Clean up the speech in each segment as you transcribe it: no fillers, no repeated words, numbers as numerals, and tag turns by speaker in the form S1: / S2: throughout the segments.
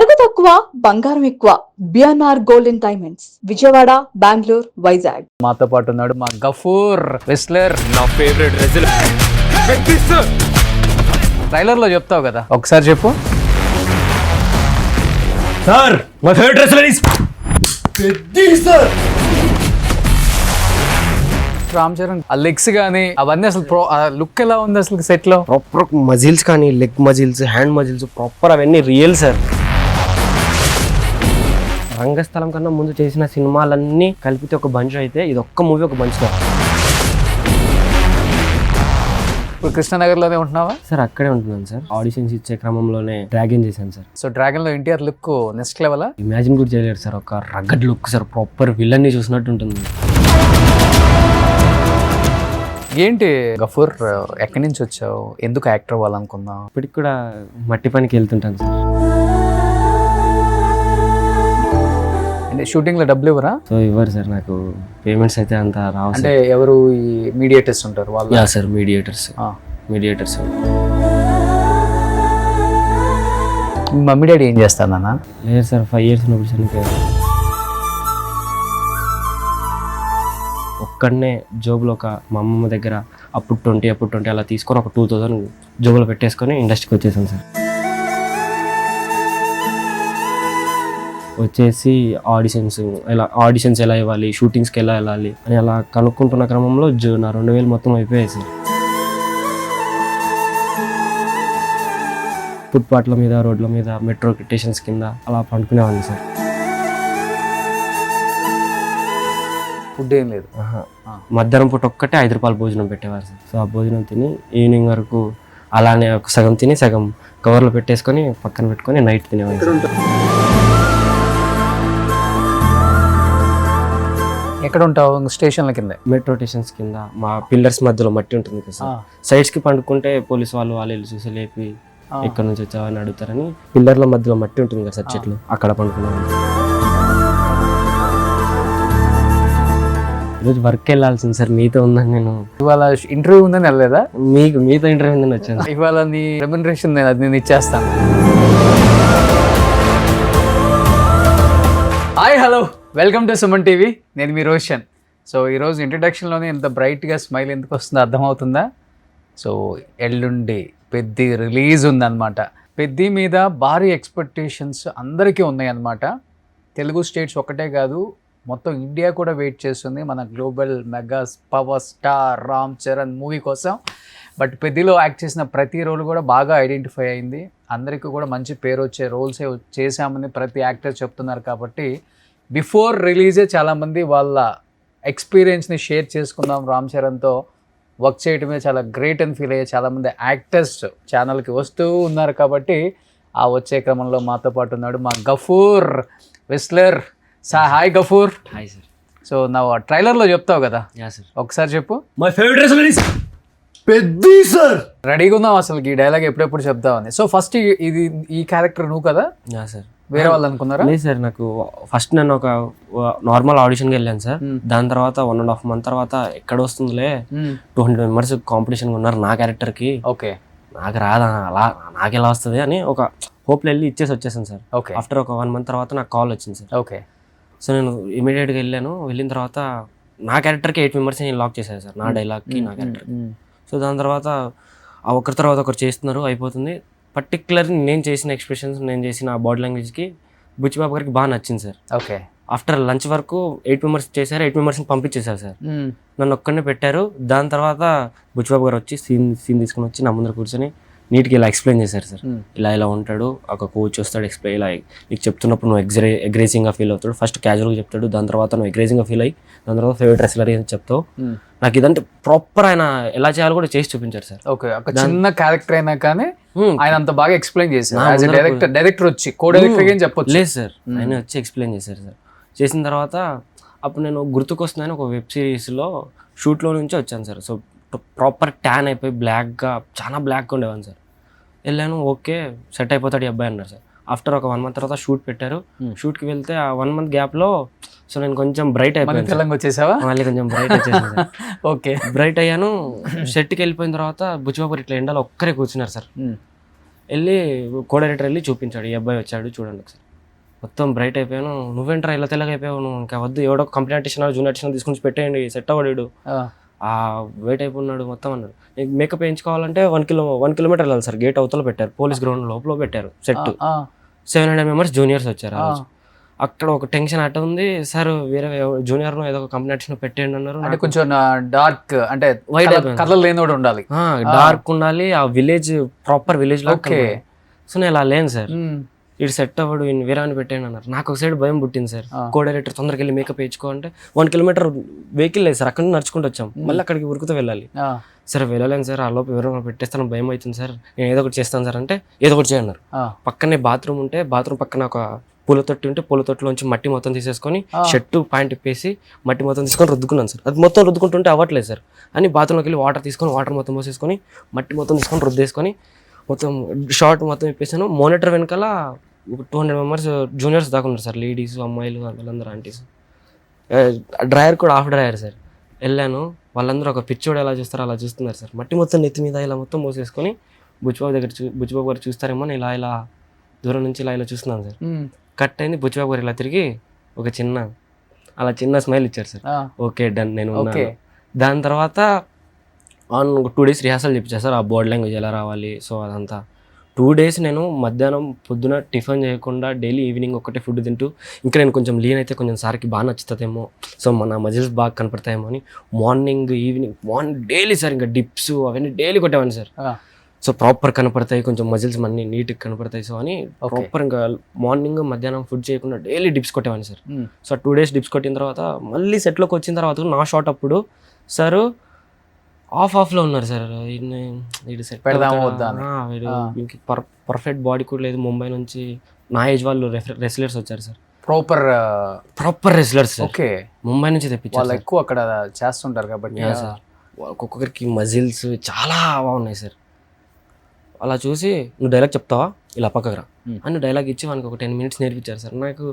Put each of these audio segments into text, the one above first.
S1: నగదు తక్కువ బంగారం ఎక్కువ. BNR golden diamonds, Vijayawada, Bengaluru, Vizag.
S2: మాతో పాటు ఉన్నాడు మా గఫూర్ రెస్లర్.
S3: నా ఫేవరెట్ రెజ్లర్.
S2: ట్రైలర్ లో చెప్తావు కదా, ఒకసారి చెప్పు.
S3: Sir my favourite wrestler is Peddi sir.
S2: Ram Charan ఆ లెగ్స్ గానీ అవన్నీ అసలు లుక్ ఎలా ఉంది అసలు సెట్ లో?
S4: ప్రాపర్ మజిల్స్ కానీ leg muscles, hand muscles proper అవన్నీ రియల్ సార్. రంగస్థలం కన్నా ముందు చేసిన సినిమాలన్నీ కలిపితే ఒక బంచ్ అయితే ఇది ఒక్క మూవీ ఒక బంచ్ సార్.
S2: ఇప్పుడు కృష్ణనగర్ లోనే ఉంటున్నావా?
S4: సార్ అక్కడే ఉంటున్నాను సార్. ఆడిషన్స్ ఇచ్చే క్రమంలోనే డ్రాగన్ చేశాను సార్.
S2: సో డ్రాగన్ లో NTR look next level.
S4: Imagine కూడా చేయలేరు సార్. ఒక rugged look sir, proper villain ని చూసినట్టు ఉంటుంది.
S2: ఏంటి గఫూర్, ఎక్కడి నుంచి వచ్చావు? ఎందుకు యాక్టర్ అవ్వాలనుకున్నావు?
S4: ఇప్పటికి కూడా మట్టి పనికి వెళ్తుంటాను సార్.
S2: అంటే షూటింగ్ లో డబ్బులు ఇవ్వరా?
S4: సో ఇవ్వరు సార్, నాకు పేమెంట్స్ అయితే అంత రావు.
S2: అంటే ఎవరు ఈ మీడియేటర్స్ ఉంటారు వాళ్ళు?
S4: Yeah sir, mediators.
S2: Mummy daddy ఏం చేస్తానన్నా?
S4: లేదు సార్, 5 years ఉన్నప్పుడు చనిపోయారు. ఒక్కడనే జోబులో ఒక మా అమ్మమ్మ దగ్గర అప్పుడు 20 అలా తీసుకొని ఒక 2000 జోబులో పెట్టేసుకొని ఇండస్ట్రీకి వచ్చేసాను సార్. వచ్చేసి ఆడిషన్స్ ఎలా ఇవ్వాలి, షూటింగ్స్కి ఎలా వెళ్ళాలి అని అలా కనుక్కుంటున్న క్రమంలో నా 2000 మొత్తం అయిపోయాయి సార్. ఫుట్పాత్ల మీద, రోడ్ల మీద, మెట్రో స్టేషన్స్ కింద అలా పండుకునేవాడిని సార్.
S2: ఫుడ్ ఏం లేదు.
S4: మధ్యాహ్నం పూట ఒక్కటే 5 రూపాయలు భోజనం పెట్టేవారు సార్. సో ఆ భోజనం తిని ఈవినింగ్ వరకు అలానే ఒక సగం తిని సగం కవర్లో పెట్టేసుకొని పక్కన పెట్టుకొని నైట్ తినేవాడిని సార్.
S2: ఎక్కడ ఉంటావు? స్టేషన్ల కింద,
S4: మెట్రో స్టేషన్స్ కింద. మా పిల్లర్స్ మధ్యలో మట్టి ఉంటుంది కదా సార్. సైడ్స్ కి పండుకుంటే పోలీసు వాళ్ళు చూసి లేపి ఎక్కడి నుంచి వచ్చావని అడుగుతారని పిల్లర్ల మధ్యలో మట్టి ఉంటుంది కదా సార్, చెట్లు, అక్కడ పండుకున్నాను. ఈరోజు వర్క్ వెళ్ళాల్సింది సార్, మీతో ఉందని నేను.
S2: ఇవాళ ఇంటర్వ్యూ ఉందని వెళ్ళలేదా?
S4: మీతో ఇంటర్వ్యూ ఉందని వచ్చాను.
S2: ఇవాళ నీ రెమ్యునరేషన్ నేను ఇచ్చేస్తాను. Hi, hello, welcome to Suman TV. నేను మీ రోషన్. సో ఈరోజు ఇంట్రడక్షన్లోనే ఇంత బ్రైట్గా స్మైల్ ఎందుకు వస్తుందో అర్థమవుతుందా? సో ఎల్లుండి పెద్ది రిలీజ్ ఉందన్నమాట. పెద్ది మీద భారీ ఎక్స్పెక్టేషన్స్ అందరికీ ఉన్నాయన్నమాట. తెలుగు స్టేట్స్ ఒకటే కాదు, మొత్తం ఇండియా కూడా వెయిట్ చేస్తుంది మన global mega power star Ram Charan movie కోసం. బట్ పెద్దిలో యాక్ట్ చేసిన ప్రతి రోల్ కూడా బాగా ఐడెంటిఫై అయింది. అందరికీ కూడా మంచి పేరు వచ్చే రోల్సే చేశామని ప్రతి యాక్టర్ చెప్తున్నారు. కాబట్టి బిఫోర్ రిలీజే చాలామంది వాళ్ళ ఎక్స్పీరియన్స్ని షేర్ చేసుకుందాం, రామ్ చరణ్తో వర్క్ చేయడమే చాలా గ్రేట్ అని ఫీల్ అయ్యే చాలామంది యాక్టర్స్ ఛానల్కి వస్తూ ఉన్నారు. కాబట్టి ఆ వచ్చే క్రమంలో మాతో పాటు ఉన్నాడు మా Gafoor wrestler. Hi Gafoor.
S4: Hi sir.
S2: So నా ట్రైలర్లో చెప్తావు కదా,
S4: యా సార్.
S2: ఒకసారి చెప్పు.
S3: My favourite wrestler is Peddi sir.
S2: రెడీగా ఉన్నావు అసలు ఈ డైలాగ్ ఎప్పుడెప్పుడు చెప్తావని. సో ఫస్ట్ ఈ క్యారెక్టర్ నువ్వు కదా?
S4: Yeah sir.
S2: వేరే వాళ్ళు అనుకున్నారా?
S4: లేదు సార్, నాకు ఫస్ట్ నేను ఒక నార్మల్ ఆడిషన్కి వెళ్ళాను సార్. దాని తర్వాత 1.5 month తర్వాత ఎక్కడ వస్తుందిలే 200 members కాంపిటీషన్ ఉన్నారు నా క్యారెక్టర్కి.
S2: ఓకే,
S4: నాకు రాదా, అలా నాకు ఎలా వస్తుంది అని ఒక హోప్లో వెళ్ళి ఇచ్చేసి వచ్చేసాను సార్.
S2: ఓకే.
S4: ఆఫ్టర్ ఒక 1 month తర్వాత నాకు కాల్ వచ్చింది సార్.
S2: ఓకే.
S4: సో నేను ఇమీడియట్గా వెళ్ళిన తర్వాత నా క్యారెక్టర్కి 8 members నేను లాక్ చేశాను సార్, నా డైలాగ్కి నా క్యారెక్టర్కి. సో దాని తర్వాత ఒకరి తర్వాత ఒకరు చేస్తున్నారు, అయిపోతుంది. పర్టికులర్లీ నేను చేసిన ఎక్స్ప్రెషన్స్, నేను చేసిన బాడీ లాంగ్వేజ్కి బుచ్చిబాబు గారికి బాగా నచ్చింది సార్.
S2: ఓకే.
S4: ఆఫ్టర్ లంచ్ వరకు 8 members చేశారు, 8 membersని పంపించేశారు సార్. నన్ను ఒక్కడనే పెట్టారు. దాని తర్వాత బుచ్చిబాబు గారు వచ్చి సీన్ తీసుకుని వచ్చి నా ముందర కూర్చొని నీట్గా ఇలా ఎక్స్ప్లెయిన్ చేశారు సార్. ఇలా ఉంటాడు, ఒక కోచ్ వస్తాడు, ఎక్స్ప్లెయిన్ ఇలా నీకు చెప్తున్నప్పుడు నువ్వు అగ్రెసివ్గా ఫీల్ అవుతాడు. ఫస్ట్ క్యాజువల్గా చెప్తాడు, దాని తర్వాత నువ్వు అగ్రెసివ్గా ఫీల్ అయ్యి దాని తర్వాత ఫేవరెట్ రెస్లర్ అని చెప్తావు. నాకు ఇదంటే ప్రాపర్ ఆయన ఎలా చేయాలో కూడా చేసి చూపించారు సార్.
S2: ఓకే, ఒక చిన్న క్యారెక్టర్ అయినా కానీ ఆయన అంత బాగా ఎక్స్ప్లెయిన్ చేశారు. డైరెక్టర్ వచ్చి కో-డైరెక్టర్ ఏం చెప్పొచ్చు?
S4: లేదు సార్, ఆయన వచ్చి ఎక్స్ప్లెయిన్ చేశారు సార్. చేసిన తర్వాత అప్పుడు నేను గుర్తుకొస్తున్నాను ఒక వెబ్ సిరీస్లో షూట్లో నుంచి వచ్చాను సార్. సో ప్రాపర్ ట్యాన్ అయిపోయి బ్లాక్గా, చాలా బ్లాక్గా ఉండేవాను సార్. వెళ్ళాను, ఓకే సెట్ అయిపోతాడు ఈ అబ్బాయి అన్నారు సార్. ఆఫ్టర్ ఒక 1 month తర్వాత షూట్ పెట్టారు. షూట్కి వెళ్తే ఆ 1 month గ్యాప్లో సో నేను కొంచెం బ్రైట్ అయిపోయాను.
S2: తెలంగాణ వచ్చేసావా?
S4: మళ్ళీ కొంచెం బ్రైట్ వచ్చేసాను సార్.
S2: ఓకే,
S4: బ్రైట్ అయ్యాను. సెట్కి వెళ్ళిపోయిన తర్వాత బుచ్చిబాబు ఇట్లా ఎండలో ఒక్కరే కూర్చున్నారు సార్. వెళ్ళి కో డైరెక్టర్ వెళ్ళి చూపించాడు, ఈ అబ్బాయి వచ్చాడు చూడండి ఒకసారి. మొత్తం బ్రైట్ అయిపోయాను. నువ్వేంట్రా ఇలా తెల్లగా అయిపోయావు, నువ్వు ఇంకా వద్దు, ఎవడో కంపెనీ ఆర్టిస్ట్ జూనియర్ ఆర్టిస్ట్ తీసుకుని పెట్టేయండి, సెట్ అవ్వడాడు, ఆ వెయిట్ అయిపోయినాడు మొత్తం అన్నాడు. మేకప్ వేయించుకోవాలంటే 1 కిలోమీటర్ వెళ్ళాలి సార్. గేట్ అవతల పెట్టారు, పోలీస్ గ్రౌండ్ లోపల పెట్టారు సెట్. 700 మెంబర్స్ జూనియర్స్ వచ్చారు ఆ రోజు. అక్కడ ఒక టెన్షన్ అట్ట ఉంది సార్, వేరే జూనియర్ ఏదో ఒక కంపెనీ ఆర్టిస్ట్ పెట్టేయండి అన్నారు.
S2: అంటే కొంచెం డార్క్, అంటే వైట్ కలర్ లేనోడు ఉండాలి,
S4: డార్క్ ఉండాలి, ఆ విలేజ్ ప్రాపర్ విలేజ్ లో. సో నేను ఇలా లేను సార్, ఇటు సెట్ అవ్వడు, వేరే అని పెట్టాను అన్నారు. నాకు ఒక సైడ్ భయం పుట్టింది సార్. కో డైరెక్టర్ తొందరగా వెళ్ళి మేకప్ వేయించుకో అంటే 1 కిలోమీటర్ వెహికల్ లేదు సార్, అక్కడ నుంచి నడుచుకుంటూ వచ్చాం, మళ్ళీ అక్కడికి ఉరుకుతూ వెళ్ళాలి. సార్ వెళ్ళలేను సార్, ఆ లోపు ఎవరైనా పెట్టేస్తాను, భయం అవుతుంది సార్, నేను ఏదో ఒకటి చేస్తాను సార్ అంటే ఏదో ఒకటి చేయన్నారు. పక్కనే బాత్రూమ్ ఉంటే బాత్రూమ్ పక్కన ఒక పూల తొట్టి ఉంటే పూల తొట్టిలోంచి మట్టి మొత్తం తీసేసుకొని షర్టు ప్యాంట్ ఇప్పేసి మట్టి మొత్తం తీసుకొని రుద్దుకున్నాను సార్. అది మొత్తం రుద్దుకుంటుంటే అవ్వట్లేదు సార్ అని బాత్రూమ్లోకి వెళ్ళి వాటర్ తీసుకొని వాటర్ మొత్తం పోసేసుకొని మట్టి మొత్తం తీసుకొని రుద్దేసుకొని మొత్తం షార్ట్ మొత్తం ఇప్పేసాను. మానిటర్ వెనకాల 200 మెంబర్స్ జూనియర్స్ దాకా ఉన్నారు సార్, లేడీస్ అమ్మాయిలు వాళ్ళందరూ ఆంటీస్. డ్రైయర్ కూడా హాఫ్ డ్రైయర్ సార్. వెళ్ళాను, వాళ్ళందరూ ఒక పిచ్చోడు ఎలా చూస్తారో అలా చూస్తున్నారు సార్. మట్టి మొత్తం నెత్తి మీద ఇలా మొత్తం పోసేసుకొని బుచ్చిబాబు గారు చూస్తారేమో ఇలా ఇలా దూరం నుంచి ఇలా చూస్తున్నాను సార్. కట్ అయింది, బుచ్చిబాబు గారు ఇలా తిరిగి ఒక చిన్న స్మైల్ ఇచ్చారు సార్. ఓకే డన్, నేను ఉన్నాను. దాని తర్వాత 2 days రిహార్సల్ చెప్పించారు సార్, ఆ బోర్డ్ లాంగ్వేజ్ ఎలా రావాలి. సో అదంతా 2 days నేను మధ్యాహ్నం పొద్దున టిఫిన్ చేయకుండా డైలీ ఈవినింగ్ ఒకటే ఫుడ్ తింటూ, ఇంకా నేను కొంచెం లీన్ అయితే కొంచెం సార్కి బాగా నచ్చుతుందేమో, సో మన మజిల్స్ బాగా కనపడతాయేమో అని మార్నింగ్ డైలీ సార్ ఇంకా డిప్స్ అవన్నీ డైలీ కొట్టేవాడిని సార్. సో ప్రాపర్ కనపడతాయి, కొంచెం మజిల్స్ అన్నీ నీట్గా కనపడతాయి. సో అని ప్రాపర్ ఇంకా మార్నింగ్ మధ్యాహ్నం ఫుడ్ చేయకుండా డైలీ డిప్స్ కొట్టేవాడిని సార్. సో 2 days డిప్స్ కొట్టిన తర్వాత మళ్ళీ సెట్లోకి వచ్చిన తర్వాత నా షాట్ అప్పుడు సార్ ఆఫ్లో ఉన్నారు సార్. వీడు సెట్ వీడికి పర్ఫెక్ట్ బాడీ కూడా లేదు. ముంబై నుంచి నా ఏజ్ వాళ్ళు రెస్లర్స్ వచ్చారు sir, proper wrestlers. Okay, Mumbai నుంచి తెప్పించారు,
S2: ఎక్కువ అక్కడ చేస్తుంటారు కాబట్టి
S4: సార్. ఒక్కొక్కరికి మజిల్స్ చాలా బాగున్నాయి సార్. అలా చూసి నువ్వు డైలాగ్ చెప్తావా, ఇలా పక్కకు రా అని డైలాగ్ ఇచ్చి మనకు ఒక 10 minutes నేర్పించారు సార్. నాకు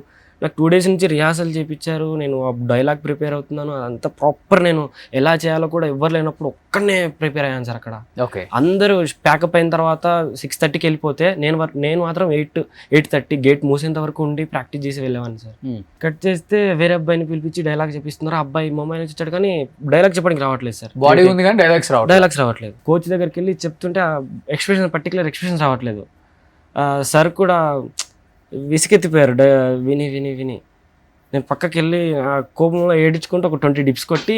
S4: 2 days నుంచి రిహార్సల్ చేయించారు. నేను ఆ డైలాగ్ ప్రిపేర్ అవుతున్నాను, అదంతా ప్రాపర్. నేను ఎలా చేయాలో కూడా ఎవరు లేనప్పుడు ఒక్కనే ప్రిపేర్ అయ్యాను సార్ అక్కడ.
S2: ఓకే,
S4: అందరూ ప్యాకప్ అయిన తర్వాత 6:30కి వెళ్ళిపోతే నేను మాత్రం 8:30 గేట్ మూసేంత వరకు ఉండి ప్రాక్టీస్ చేసి వెళ్ళేవాడిని సార్. కట్ చేస్తే వేరే అబ్బాయిని పిలిపించి డైలాగ్ చెప్పిస్తున్నారు. ఆ అబ్బాయి ముంబై నుంచి వచ్చాడు కానీ డైలాగ్ చెప్పడానికి రావట్లేదు సార్.
S2: బాడీ ఉంది కానీ డైలాగ్స్ రావట్లేదు.
S4: కోచ్ దగ్గరికి వెళ్ళి చెప్తుంటే పర్టికులర్ ఎక్స్ప్రెషన్స్ రావట్లేదు. సార్ కూడా విసిగెత్తిపోయారు విని విని విని. నేను పక్కకి వెళ్ళి ఆ కోపంలో ఏడించుకుంటూ ఒక 20 డిప్స్ కొట్టి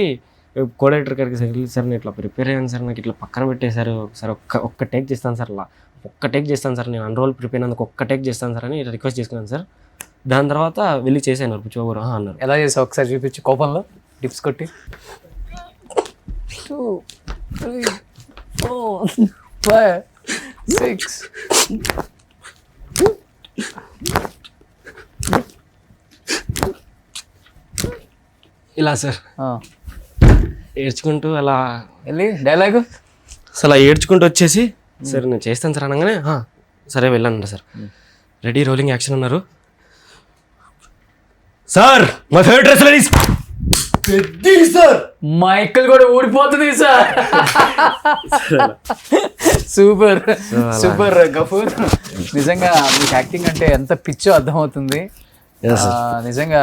S4: కో డైరెక్టర్ గారికి సార్ నేను ఇట్లా ప్రిపేర్ అయ్యాను సార్, నాకు ఇట్లా పక్కన పెట్టేశారు సార్, ఒక్క టేక్ చేస్తాను సార్, అలా ఒక్క టేక్ చేస్తాను సార్, నేను అన్ని రోజులు ప్రిపేర్ అయినందుకు ఒక్క టేక్ చేస్తాను సార్ అని రిక్వెస్ట్ చేసుకున్నాను సార్. దాని తర్వాత వెళ్ళి చేశాను బుచ్చిబాబు గారు అన్నారు.
S2: ఎలా చేసావు ఒకసారి చూపించి, కోపంలో డిప్స్ కొట్టి. 2 3 4 5 6
S4: ఇలా సార్ ఏడ్చుకుంటూ అలా
S2: వెళ్ళి డైలాగు
S4: అసలు ఏడ్చుకుంటూ వచ్చేసి సార్ నేను చేస్తాను సార్ అనగానే సరే వెళ్ళానంట సార్. రెడీ రోలింగ్ యాక్షన్ అన్నారు
S3: sir. My favourite wrestler is Peddi sir.
S2: Michael కూడా ఊడిపోతుంది సార్. సూపర్ సూపర్ గఫూర్, నిజంగా మీకు యాక్టింగ్ అంటే ఎంత పిచ్చో అర్థమవుతుంది. నిజంగా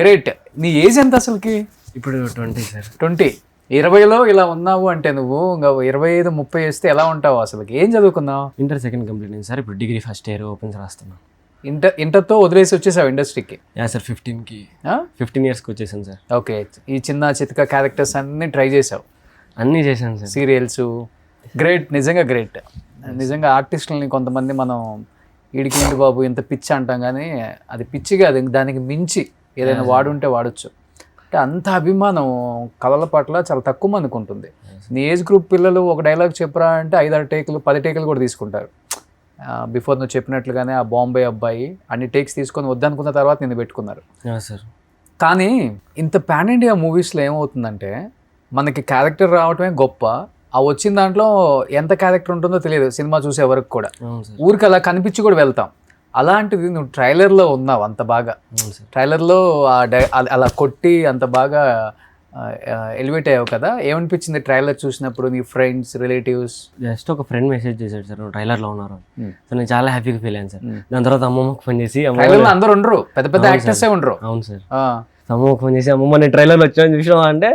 S2: గ్రేట్. నీ ఏజ్ ఎంత అసలుకి?
S4: ఇప్పుడు 20 సార్.
S2: 20. 20లో ఇలా ఉన్నావు అంటే నువ్వు ఇంకా 25-30 వేస్తే ఎలా ఉంటావు అసలుకి? ఏం చదువుకున్నావు?
S4: ఇంటర్ సెకండ్ కంప్లీట్ అయింది సార్. ఇప్పుడు డిగ్రీ ఫస్ట్ ఇయర్ ఓపెన్స్ రాస్తున్నాను.
S2: ఇంటర్తో వదిలేసి వచ్చేసావు ఇండస్ట్రీకి?
S4: సార్ 15 yearsకి వచ్చేసాను సార్.
S2: ఓకే, ఈ చిన్న చితక క్యారెక్టర్స్ అన్ని ట్రై చేసావు?
S4: అన్నీ చేశాను సార్.
S2: సీరియల్స్. గ్రేట్, నిజంగా గ్రేట్. నిజంగా ఆర్టిస్టులని కొంతమంది మనం ఈడికి ఏంటి బాబు ఇంత పిచ్చి అంటాం, కానీ అది పిచ్చి కాదు, దానికి మించి ఏదైనా వాడుంటే వాడచ్చు. అంటే అంత అభిమానం కళల పట్ల చాలా తక్కువ మందికి ఉంటుంది. నీ ఏజ్ గ్రూప్ పిల్లలు ఒక డైలాగ్ చెప్పరా అంటే 5-6 టేకులు 10 టేకులు కూడా తీసుకుంటారు. బిఫోర్ నువ్వు చెప్పినట్లుగానే ఆ బాంబే అబ్బాయి అన్ని టేక్స్ తీసుకొని వద్దనుకున్న తర్వాత నిన్ను పెట్టుకున్నారు
S4: సార్.
S2: కానీ ఇంత పాన్ ఇండియా మూవీస్లో ఏమవుతుందంటే మనకి క్యారెక్టర్ రావటమే గొప్ప, ఆ వచ్చిన దాంట్లో ఎంత క్యారెక్టర్ ఉంటుందో తెలియదు సినిమా చూసే వరకు కూడా. ఊరికి అలా కనిపించి కూడా వెళ్తాం. అలాంటిది నువ్వు ట్రైలర్లో ఉన్నావు అంత బాగా. ట్రైలర్లో అలా కొట్టి అంత బాగా ఎలివేట్ అయ్యావు కదా, ఏమనిపించింది ట్రైలర్ చూసినప్పుడు? నీ ఫ్రెండ్స్, రిలేటివ్స్?
S4: జస్ట్ ఒక ఫ్రెండ్ మెసేజ్ చేశాడు సార్, ట్రైలర్లో ఉన్నారు. సో నేను చాలా హ్యాపీగా ఫీల్ అయ్యాను సార్. దాని తర్వాత అమ్మమ్మకి ఫోన్ చేసి,
S2: ట్రైలర్లో అందరూ ఉండరు, పెద్ద పెద్ద యాక్టర్సే ఉండరు.
S4: అవును సార్. అమ్మమ్మకి ఫోన్ చేసి, అమ్మమ్మ నేను ట్రైలర్లో వచ్చాను చూసినావా అంటే,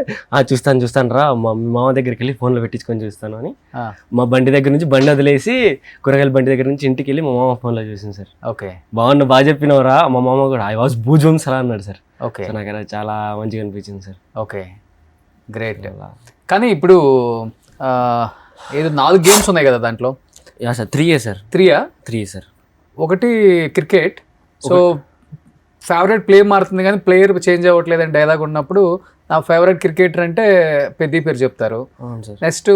S4: చూస్తాను రా, మా మామ దగ్గరికి వెళ్ళి ఫోన్లో పెట్టించుకొని చూస్తాను అని మా బండి దగ్గర నుంచి బండి వదిలేసి కూరగాయల బండి దగ్గర నుంచి ఇంటికి వెళ్ళి మా మామ ఫోన్లో చూసాను సార్.
S2: ఓకే,
S4: బాగా చెప్పినవరా. మా మామ కూడా ఐ వాజ్ బూజూమ్స్ రా అన్నాడు సార్.
S2: ఓకే,
S4: నాకు అది చాలా మంచిగా అనిపించింది సార్.
S2: Okay, great. కానీ ఇప్పుడు ఏదో 4 గేమ్స్ ఉన్నాయి కదా దాంట్లో?
S4: Yeah sir, 3 sir. 3 సార్.
S2: ఒకటి క్రికెట్. సో ఫేవరెట్ ప్లే మారుతుంది కానీ ప్లేయర్ చేంజ్ అవ్వట్లేదు అని డైలాగ్ ఉన్నప్పుడు నా ఫేవరెట్ క్రికెటర్ అంటే పెద్ద పేరు చెప్తారు. Next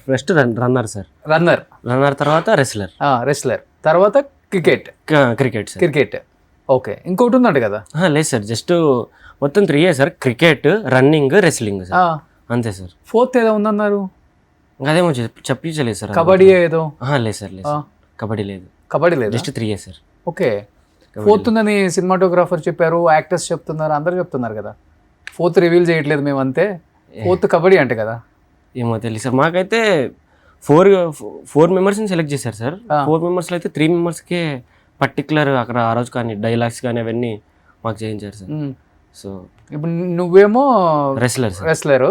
S4: first runner sir.
S2: Runner
S4: తర్వాత రెస్లర్
S2: తర్వాత క్రికెట్. ఓకే, ఇంకోటి ఉందంట కదా?
S4: లేదు సార్, జస్ట్ మొత్తం 3 sir. Cricket, running, wrestling sir, అంతే సార్.
S2: 4th ఏదో ఉందన్నారు,
S4: అదేమో చెప్పించలేదు సార్.
S2: కబడ్డీ ఏదో?
S4: లేదు సార్, లేదు. కబడ్డీ లేదు, జస్ట్ 3 సార్.
S2: ఓకే, 4th ఉందని సినిమాటోగ్రాఫర్ చెప్పారు, యాక్టర్స్ చెప్తున్నారు, అందరు చెప్తున్నారు కదా. 4th రివీల్ చేయట్లేదు మేము, అంతే. 4th కబడ్డీ అంటే కదా?
S4: ఏమో తెలియదు సార్. మాకైతే 4 మెంబర్స్ని సెలెక్ట్ చేశారు సార్. 4 మెంబర్స్లో అయితే 3 మెంబర్స్కే పర్టికులర్ అక్కడ ఆ రోజు కానీ డైలాగ్స్ కానీ అవన్నీ మాకు చేయించారు సార్. సో
S2: ఇప్పుడు నువ్వేమో రెస్లర్,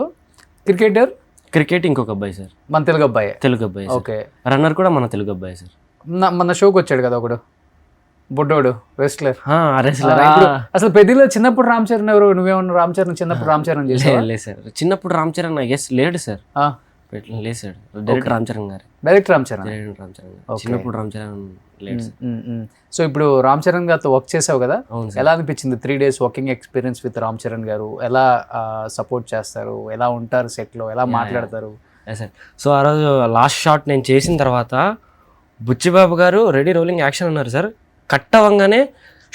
S2: క్రికెట్
S4: ఇంకొక అబ్బాయి సార్,
S2: మన తెలుగు అబ్బాయి.
S4: ఓకే, రన్నర్ కూడా మన తెలుగు అబ్బాయి సార్.
S2: మన షోకి వచ్చాడు కదా ఒకడు బుడ్డోడు రెస్లర్. అసలు పెద్దలో చిన్నప్పుడు రామ్ చరణ్ ఎవరు? నువ్వేమన్నా రామ్ చరణ్ చిన్నప్పుడు రామ్ చరణ్ చేసావా?
S4: లేదు సార్, చిన్నప్పుడు రామ్ చరణ్ లేడు సార్. లేదు సార్, డైరెక్ట్ రామ్ చరణ్ గారు. చిన్నప్పుడు రామ్ చరణ్ లేడు.
S2: సో ఇప్పుడు రామ్ చరణ్ గారితో వర్క్ చేసావు కదా, ఎలా అనిపించింది 3 days working experience with Ram Charan గారు? ఎలా సపోర్ట్ చేస్తారు, ఎలా ఉంటారు సెట్లో, ఎలా మాట్లాడతారు?
S4: సార్, సో ఆ రోజు లాస్ట్ షాట్ నేను చేసిన తర్వాత బుచ్చిబాబు గారు రెడీ రోలింగ్ యాక్షన్ అన్నారు సార్. కట్ అవ్వగానే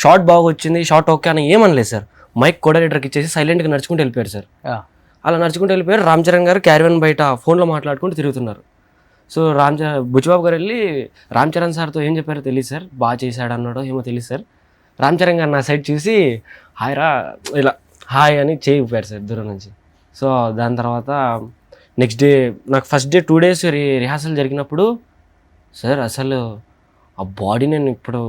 S4: షాట్ బాగా వచ్చింది, షాట్ ఓకే అని ఏమనలేదు సార్. మైక్ కోఆర్డినేటర్కి ఇచ్చేసి సైలెంట్గా నడుచుకుంటూ వెళ్ళిపోయారు సార్. అలా నడుచుకుంటూ వెళ్ళిపోయారు. రామ్ చరణ్ గారు క్యారియన్ బయట ఫోన్లో మాట్లాడుకుంటూ తిరుగుతున్నారు. సో బుచ్చిబాబు గారు వెళ్ళి రామ్ చరణ్ సార్తో ఏం చెప్పారో తెలియదు సార్, బాగా చేశాడు అన్నాడో ఏమో తెలియదు సార్. రామ్ చరణ్ గారు నా సైడ్ చూసి హాయ్ రా ఇలా హాయ్ అని చేయి ఊపారు సార్ దూరం నుంచి. సో దాని తర్వాత నెక్స్ట్ డే నాకు ఫస్ట్ డే 2 days రిహార్సల్ జరిగినప్పుడు సార్ అసలు ఆ బాడీ నేను ఇప్పుడు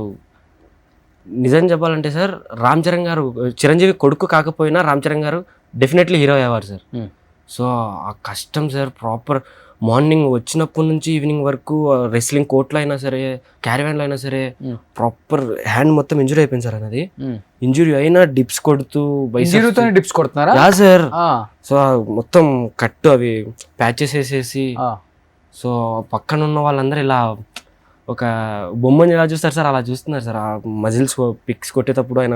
S4: నిజం చెప్పాలంటే సార్, రామ్ చరణ్ గారు చిరంజీవి కొడుకు కాకపోయినా రామ్ చరణ్ గారు డెఫినెట్లీ హీరో అయ్యేవారు సార్. సో ఆ కష్టం సార్, ప్రాపర్ మార్నింగ్ వచ్చినప్పటి నుంచి ఈవినింగ్ వరకు రెస్లింగ్ కోర్ట్లో అయినా సరే, క్యారివాన్లో అయినా సరే ప్రాపర్ హ్యాండ్ మొత్తం ఇంజురీ అయిపోయింది సార్. అనేది ఇంజురీ అయినా డిప్స్ కొడుతూ
S2: డిప్స్ కొడుతున్నారా?
S4: సార్. సో మొత్తం కట్టు అవి ప్యాచెస్ వేసేసి, సో పక్కన ఉన్న వాళ్ళందరూ ఇలా ఒక బొమ్మని ఎలా చూస్తారు సార్ అలా చూస్తున్నారు సార్. ఆ మజిల్స్ పిక్స్ కొట్టేటప్పుడు ఆయన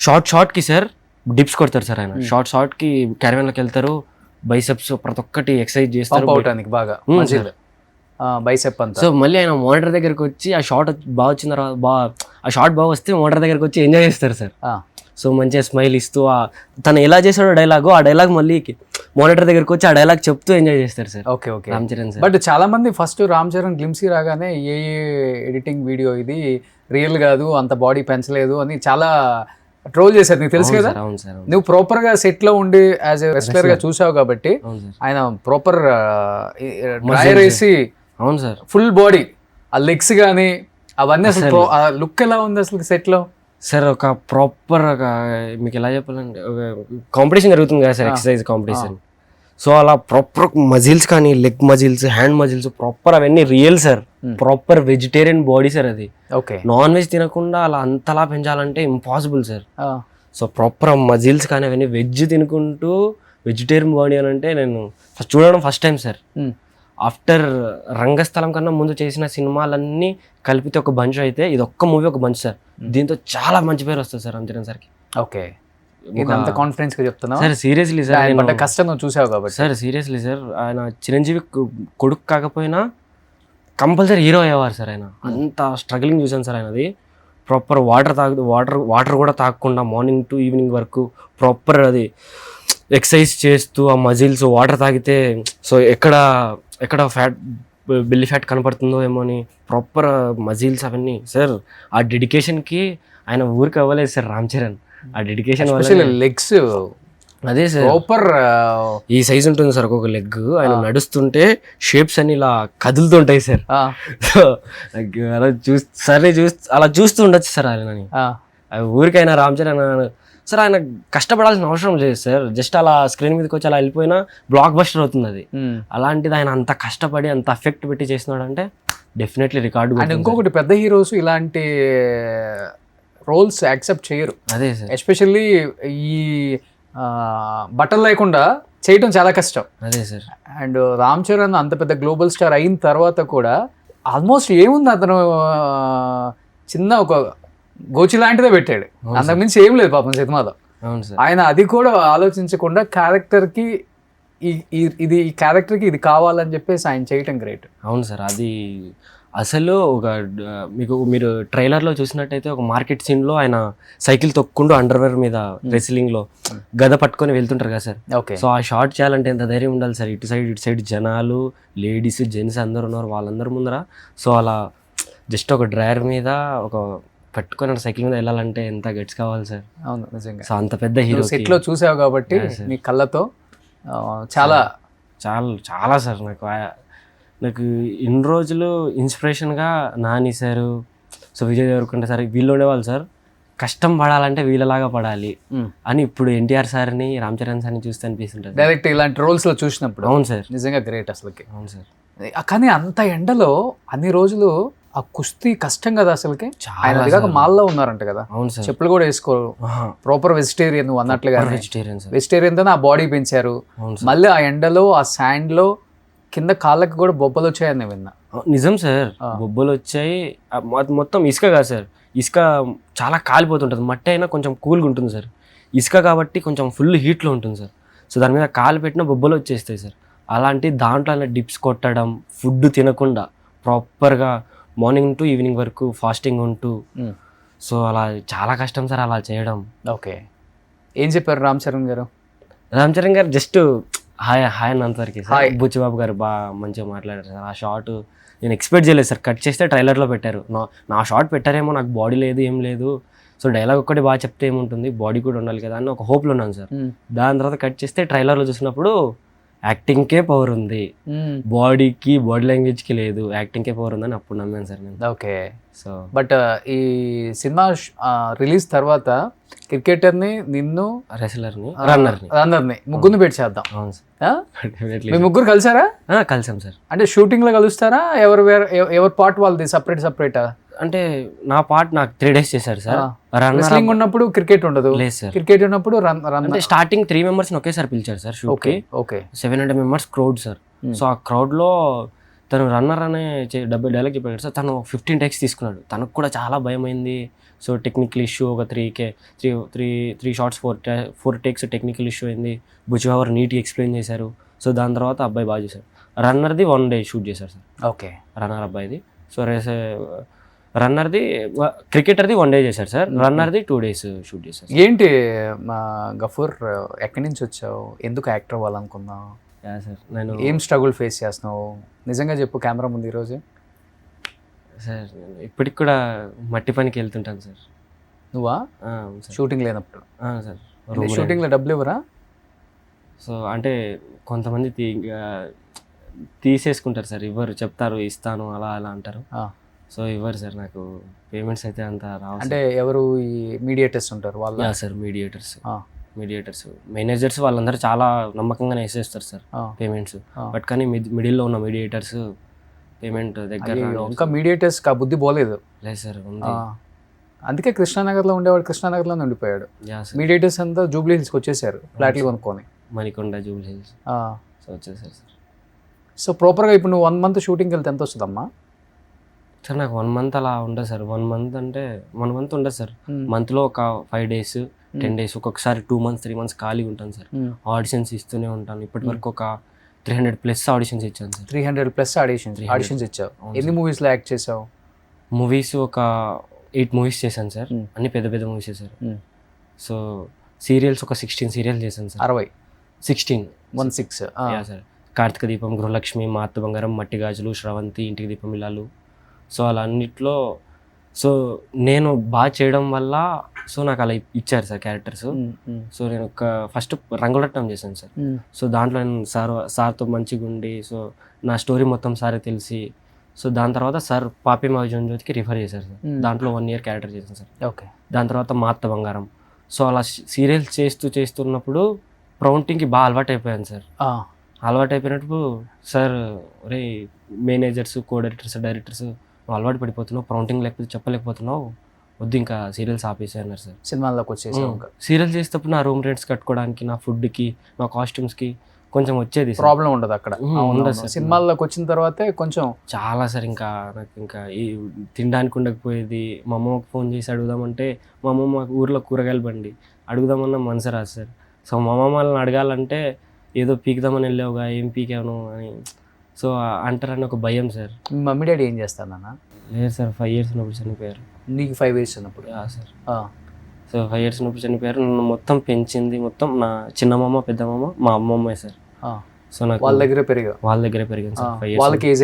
S4: షార్ట్కి సార్ డిప్స్ కొడతారు సార్. ఆయన షార్ట్కి క్యారివాన్లోకి వెళ్తారు, బైసెప్స్ ప్రతి ఒక్కటి ఎక్సర్సైజ్ చేస్తారు
S2: బాగా బైసెప్ అంతా.
S4: సో మళ్ళీ ఆయన మోనిటర్ దగ్గరికి వచ్చి ఆ షాట్ బాగా వచ్చిన తర్వాత ఆ షాట్ బాగా వస్తే మోనిటర్ దగ్గరికి వచ్చి ఎంజాయ్ చేస్తారు సార్. సో మంచిగా స్మైల్ ఇస్తూ తను ఎలా చేశాడో డైలాగు, ఆ డైలాగ్ మళ్ళీ మోనిటర్ దగ్గరికి వచ్చి ఆ డైలాగ్ చెప్తూ ఎంజాయ్ చేస్తారు sir.
S2: Okay,
S4: Ram Charan sir.
S2: But చాలా మంది ఫస్ట్ రామ్ చరణ్ గ్లిమ్సీ రాగానే ఏ ఎడిటింగ్ వీడియో ఇది రియల్ కాదు, అంత బాడీ పెంచలేదు అని చాలా ట్రోల్ చేశారు. నీకు తెలుసు కదా, నువ్వు ప్రాపర్ గా సెట్ లో ఉండి యాజ్ ఎ రెస్లర్ గా చూసావు కాబట్టి ఆయన ప్రాపర్ డ్రైయర్ వేసి
S4: అవును సార్
S2: ఫుల్ బాడీ ఆ లెగ్స్ కానీ అవన్నీ అసలు లుక్ ఎలా ఉంది అసలు సెట్ లో
S4: సార్? ఒక ప్రాపర్ మీకు ఎలా చెప్పాలంటే కాంపిటీషన్ జరుగుతుంది కదా సార్, ఎక్సర్సైజ్ కాంపిటీషన్. సో అలా ప్రాపర్ మజిల్స్ కానీ leg muscles, hand muscles proper అవన్నీ real sir. Proper vegetarian body sir అది.
S2: ఓకే,
S4: నాన్ వెజ్ తినకుండా అలా అంతలా పెంచాలంటే impossible sir. So proper muscles కానీ అవన్నీ వెజ్ తినుకుంటూ వెజిటేరియన్ బాడీ అని అంటే నేను చూడడం ఫస్ట్ టైం సార్. ఆఫ్టర్ రంగస్థలం కన్నా ముందు చేసిన సినిమాలన్నీ కలిపితే ఒక బంచ్ అయితే ఇది ఒక్క మూవీ ఒక బంచ్ సార్. దీంతో చాలా మంచి పేరు వస్తుంది సార్ రామ్ చరణ్ సార్కి.
S2: ఓకే, అంత కాన్ఫిడెన్స్ గా చెప్తున్నా
S4: సార్. సీరియస్లీ సార్,
S2: కష్టం చూసావు కాబట్టి
S4: సార్. సీరియస్లీ సార్, ఆయన చిరంజీవి కొడుకు కాకపోయినా కంపల్సరీ హీరో అయ్యేవారు సార్. ఆయన అంత స్ట్రగ్లింగ్ చూసాను సార్. ఆయనది ప్రాపర్ వాటర్ కూడా తాగకుండా మార్నింగ్ టు ఈవినింగ్ వరకు ప్రాపర్ అది ఎక్సర్సైజ్ చేస్తూ ఆ మజిల్స్ వాటర్ తాగితే సో ఎక్కడ ఫ్యాట్ బెల్లి ఫ్యాట్ కనపడుతుందో ఏమో అని ప్రాపర్ మజిల్స్ అవన్నీ సార్. ఆ డెడికేషన్కి ఆయన ఊరికి అవ్వలేదు సార్ రామ్ చరణ్. ఆ డెడికేషన్
S2: లెగ్స్
S4: అదే సార్
S2: ప్రాపర్
S4: ఈ సైజ్ ఉంటుంది సార్ ఒక్కొక్క లెగ్. ఆయన నడుస్తుంటే షేప్స్ అన్ని ఇలా కదులుతుంటాయి సార్. సో అలా అలా చూస్తూ ఉండొచ్చు సార్ ఆయనని. ఊరికైనా రామ్ చరణ్ సార్ ఆయన కష్టపడాల్సిన అవసరం లేదు సార్. జస్ట్ అలా స్క్రీన్ మీదకి వచ్చి అలా వెళ్ళిపోయినా బ్లాక్ బస్టర్ అవుతుంది అది. అలాంటిది ఆయన అంత కష్టపడి అంత ఎఫెక్ట్ పెట్టి చేస్తున్నాడు అంటే డెఫినెట్లీ రికార్డు.
S2: అండ్ ఇంకొకటి పెద్ద హీరోస్ ఇలాంటి రోల్స్ యాక్సెప్ట్ చేయరు.
S4: అదే సార్,
S2: ఎస్పెషల్లీ ఈ బట్టలు లేకుండా చేయటం చాలా కష్టం.
S4: అదే సార్.
S2: అండ్ రామ్ చరణ్ అంత పెద్ద గ్లోబల్ స్టార్ అయిన తర్వాత కూడా ఆల్మోస్ట్ ఏముంది అతను చిన్న ఒక గోచి లాంటిదే పెట్టాడు, అంతకుమించి ఏం లేదు పాపం సినిమాలో.
S4: అవును సార్.
S2: ఆయన అది కూడా ఆలోచించకుండా క్యారెక్టర్కి ఇది ఈ క్యారెక్టర్కి ఇది కావాలని చెప్పేసి ఆయన చేయటం గ్రేట్.
S4: అవును సార్. అది అసలు ఒక మీరు ట్రైలర్లో చూసినట్టయితే ఒక మార్కెట్ సీన్లో ఆయన సైకిల్ తొక్కుంటూ అండర్వేర్ మీద రెస్లింగ్లో గద పట్టుకొని వెళ్తుంటారు కదా సార్.
S2: ఓకే.
S4: సో ఆ షాట్ చేయాలంటే ఎంత ధైర్యం ఉండాలి సార్. ఇటు సైడ్ జనాలు, లేడీస్, జెంట్స్ అందరు ఉన్నారు వాళ్ళందరూ ముందర. సో అలా జస్ట్ ఒక డ్రైవర్ మీద ఒక పట్టుకొని సైకిల్ మీద వెళ్ళాలంటే ఎంత గట్స్ కావాలి సార్.
S2: అవును నిజంగా.
S4: సో అంత పెద్ద హీరో
S2: సెట్లో చూసావు కాబట్టి నీ కళ్ళతో చాలా
S4: చాలా చాలా సార్. నాకు ఇన్ని రోజులు ఇన్స్పిరేషన్గా Nani sir, so Vijay Deverakonda sir వీళ్ళు ఉండేవాళ్ళు సార్. కష్టం పడాలంటే వీళ్ళలాగా పడాలి అని ఇప్పుడు ఎన్టీఆర్ సార్ని, రామ్ చరణ్ సార్ని చూస్తే అనిపిస్తుంటుంది
S2: డైరెక్ట్ ఇలాంటి రోల్స్లో చూసినప్పుడు.
S4: అవును సార్,
S2: నిజంగా గ్రేట్ అసలుకి.
S4: అవును సార్.
S2: కానీ అంత ఎండలో అన్ని రోజులు ఆ కుస్తీ కష్టం కదా అసలుకి. ఆయన అదిగాక మాల్లో ఉన్నారంట కదా.
S4: అవును సార్.
S2: చెప్పులు కూడా వేసుకోరు. ప్రాపర్ వెజిటేరియన్ నువ్వు అన్నట్లుగా వెజిటేరియన్ తో ఆ బాడీ పెంచారు. మళ్ళీ ఆ ఎండలో ఆ శాండ్ లో కింద కాళ్ళకి కూడా బొబ్బలు వచ్చాయని విన్నా.
S4: నిజం సార్, బొబ్బలు వచ్చాయి. మొత్తం ఇసుక కాదు సార్, ఇసుక చాలా కాలిపోతుంటుంది. మట్టి అయినా కొంచెం కూల్గా ఉంటుంది సార్. ఇసుక కాబట్టి కొంచెం ఫుల్ హీట్లో ఉంటుంది సార్. సో దాని మీద కాలు పెట్టిన బొబ్బలు వచ్చేస్తాయి సార్. అలాంటి దాంట్లో డిప్స్ కొట్టడం, ఫుడ్ తినకుండా ప్రాపర్గా మార్నింగ్ టు ఈవినింగ్ వరకు ఫాస్టింగ్ ఉంటూ, సో అలా చాలా కష్టం సార్ అలా చేయడం.
S2: ఓకే. ఏం చెప్పారు రామ్ చరణ్ గారు?
S4: రామ్ చరణ్ గారు జస్ట్ హాయ్ అన్నంతవరకు సార్. బుచ్చిబాబు గారు బాగా మంచిగా మాట్లాడారు సార్. ఆ షాట్ నేను ఎక్స్పెక్ట్ చేయలేదు సార్. కట్ చేస్తే ట్రైలర్లో పెట్టారు. నా షాట్ పెట్టారేమో, నాకు బాడీ లేదు ఏం లేదు, సో డైలాగ్ ఒక్కటి బాగా చెప్తే ఏముంటుంది, బాడీ కూడా ఉండాలి కదా అని ఒక హోప్లో ఉన్నాను సార్. దాని తర్వాత కట్ చేస్తే ట్రైలర్లో చూసినప్పుడు యాక్టింగ్కే పవర్ ఉంది, బాడీకి బాడీ లాంగ్వేజ్కి లేదు, యాక్టింగ్కే పవర్ ఉందని అప్పుడు నమ్మాను సార్ నేను.
S2: ఓకే.
S4: సో
S2: బట్ ఈ సినిమా రిలీజ్ తర్వాత క్రికెటర్ని, నిన్ను,
S4: రెస్లర్ని,
S2: రన్నర్ని ముగ్గురిని పెట్టి చేద్దాం.
S4: అవును సార్.
S2: మీ ముగ్గురు కలిసారా?
S4: కలిసాం సార్.
S2: అంటే షూటింగ్ లో కలుస్తారా? ఎవరి పార్ట్ వాళ్ళది సపరేటా? అంటే
S4: నా పార్ట్ నాకు 3 days చేశారు సార్.
S2: రెస్లింగ్ ఉన్నప్పుడు క్రికెట్ ఉండదు.
S4: లేదు సార్.
S2: క్రికెట్ ఉన్నప్పుడు
S4: అంటే స్టార్టింగ్ 3 members ఒకేసారి పిలిచారు సార్ షూట్ కి.
S2: Okay.
S4: 700 members crowd sir. So ఆ క్రౌడ్ లో తను రన్నర్ అనే డైలాగ్ చెప్పాడు సార్. తను 15 takes తీసుకున్నాడు. తనకు కూడా చాలా భయం అయింది. సో టెక్నికల్ ఇష్యూ ఒక 3 shots 4 takes టెక్నికల్ ఇష్యూ అయింది. బుచ్చిబాబు నీట్గా ఎక్స్ప్లెయిన్ చేశారు. సో దాని తర్వాత అబ్బాయి బాగా చేశారు. రన్నర్ది 1 day షూట్ చేశారు సార్.
S2: ఓకే.
S4: రన్నర్ అబ్బాయిది. సో రన్నర్ది క్రికెటర్ది 1 day చేశారు సార్. రన్నర్ది 2 days షూట్ చేశారు.
S2: ఏంటి గఫూర్, ఎక్కడి నుంచి వచ్చావు? ఎందుకు యాక్టర్ అవ్వాలనుకున్నావు
S4: సార్? నేను
S2: ఏం స్ట్రగుల్ ఫేస్ చేస్తున్నావు నిజంగా చెప్పు కెమెరా ముందు ఈరోజు.
S4: సార్ ఇప్పటికి కూడా మట్టి పనికి వెళ్తుంటాను సార్.
S2: నువ్వా? షూటింగ్ లేనప్పుడు
S4: సార్.
S2: షూటింగ్లో డబ్బులు ఇవ్వరా?
S4: సో అంటే కొంతమంది తీసేసుకుంటారు సార్, ఇవ్వరు, చెప్తారు ఇస్తాను అలా అలా అంటారు. సో ఇవ్వరు సార్, నాకు పేమెంట్స్ అయితే అంత రావు.
S2: అంటే ఎవరు ఈ మీడియేటర్స్ ఉంటారు వాళ్ళు?
S4: సార్ మీడియేటర్స్ మేనేజర్స్ వాళ్ళందరూ చాలా నమ్మకంగానే వేసేస్తారు సార్ పేమెంట్స్. బట్ కానీ మిడిల్లో ఉన్న మీడియేటర్స్ పేమెంట్ దగ్గర
S2: ఇంకా మీడియేటర్స్ కా బుద్ధి పోలేదు.
S4: లేదు సార్.
S2: అందుకే కృష్ణానగర్లో ఉండేవాడు కృష్ణానగర్లో ఉండిపోయాడు. మీడియేటర్స్ అంతా జూబ్లీ హిల్స్కి వచ్చేసారు ఫ్లాట్లు కొనుక్కొని.
S4: Manikonda, Jubilee hills. సో వచ్చేసారు సార్.
S2: సో ప్రాపర్గా ఇప్పుడు నువ్వు 1 month షూటింగ్కి వెళ్తే ఎంత వస్తుందమ్మా
S4: సార్? నాకు 1 month అలా ఉండదు సార్. 1 month అంటే 1 month ఉండదు సార్. మంత్లో ఒక 5 days 10 days, ఒక్కొక్కసారి 2 months 3 months ఖాళీగా ఉంటాను సార్. ఆడిషన్స్ ఇస్తూనే ఉంటాను. ఇప్పటి వరకు ఒక 300+ ఆడిషన్స్ ఇచ్చాను సార్.
S2: 300+ ఆడిషన్స్ ఇచ్చావు. ఎన్ని మూవీస్లో యాక్ట్ చేసావు?
S4: మూవీస్ ఒక 8 movies చేశాను సార్. అన్ని పెద్ద పెద్ద మూవీస్ చేశారు. సో సీరియల్స్ ఒక 16 serials చేశాను సార్.
S2: 16
S4: సార్. కార్తీక దీపం, గృహలక్ష్మి, మా అత్త బంగారం, మట్టి గాజులు, శ్రవంతి, ఇంటికి దీపం ఇల్లాలు. సో అలా అన్నిట్లో సో నేను బాగా చేయడం వల్ల సో నాకు అలా ఇచ్చారు సార్ క్యారెక్టర్స్. సో నేను ఫస్ట్ రంగులట్టం చేశాను సార్. సో దాంట్లో నేను సార్తో మంచిగా ఉండి సో నా స్టోరీ మొత్తం సారే తెలిసి సో దాని తర్వాత సార్ పాపి మహాజన్జ్యోతికి రిఫర్ చేశారు సార్. దాంట్లో 1 year క్యారెక్టర్ చేశాను సార్.
S2: ఓకే.
S4: దాని తర్వాత మాత్త బంగారం. సో అలా సీరియల్స్ చేస్తున్నప్పుడు ప్రౌంటింగ్కి బాగా అలవాటు అయిపోయాను సార్. అలవాటు అయిపోయినప్పుడు సార్ రే మేనేజర్స్, డైరెక్టర్స్ నువ్వు అలవాటు పడిపోతున్నావు, ప్రౌంటింగ్ లేకపోతే చెప్పలేకపోతున్నావు, వద్దు ఇంకా సీరియల్స్ ఆపేసి అన్నారు సార్.
S2: సినిమాల్లోకి వచ్చేసావు.
S4: సీరియల్ చేసేటప్పుడు నా రూమ్ రెంట్స్ కట్టుకోవడానికి, నా ఫుడ్కి, నా కాస్ట్యూమ్స్కి కొంచెం వచ్చేది సార్.
S2: ప్రాబ్లం ఉండదు అక్కడ.
S4: ఉండదు సార్.
S2: సినిమాల్లోకి వచ్చిన తర్వాతే కొంచెం
S4: చాలా సార్. ఇంకా నాకు ఇంకా ఈ తినడానికి ఉండకపోయేది. మా అమ్మమ్మకి ఫోన్ చేసి అడుగుదామంటే మా అమ్మమ్మ ఊర్లో కూరగాయలు బండి అడుగుదామన్నా మనసు రాదు సార్. సో మా అమ్మమ్మ వాళ్ళని అడగాలంటే ఏదో పీకుదామని వెళ్ళావుగా, ఏం పీకాను అని సో అంటారని ఒక భయం సార్.
S2: మీ మమ్మీ డాడీ ఏం చేస్తానన్నా?
S4: లేదు సార్, 5 years ఉన్నప్పుడు చనిపోయారు.
S2: నీకు 5 years ఉన్నప్పుడు?
S4: సార్. సో 5 years ఉన్నప్పుడు చనిపోయారు. నన్ను మొత్తం పెంచింది మొత్తం నా చిన్నమామ, పెద్దమామ, మా అమ్మమ్మే సార్. సో నాకు
S2: వాళ్ళ దగ్గరే పెరిగాను సార్. 5 years. వాళ్ళకి ఏజ్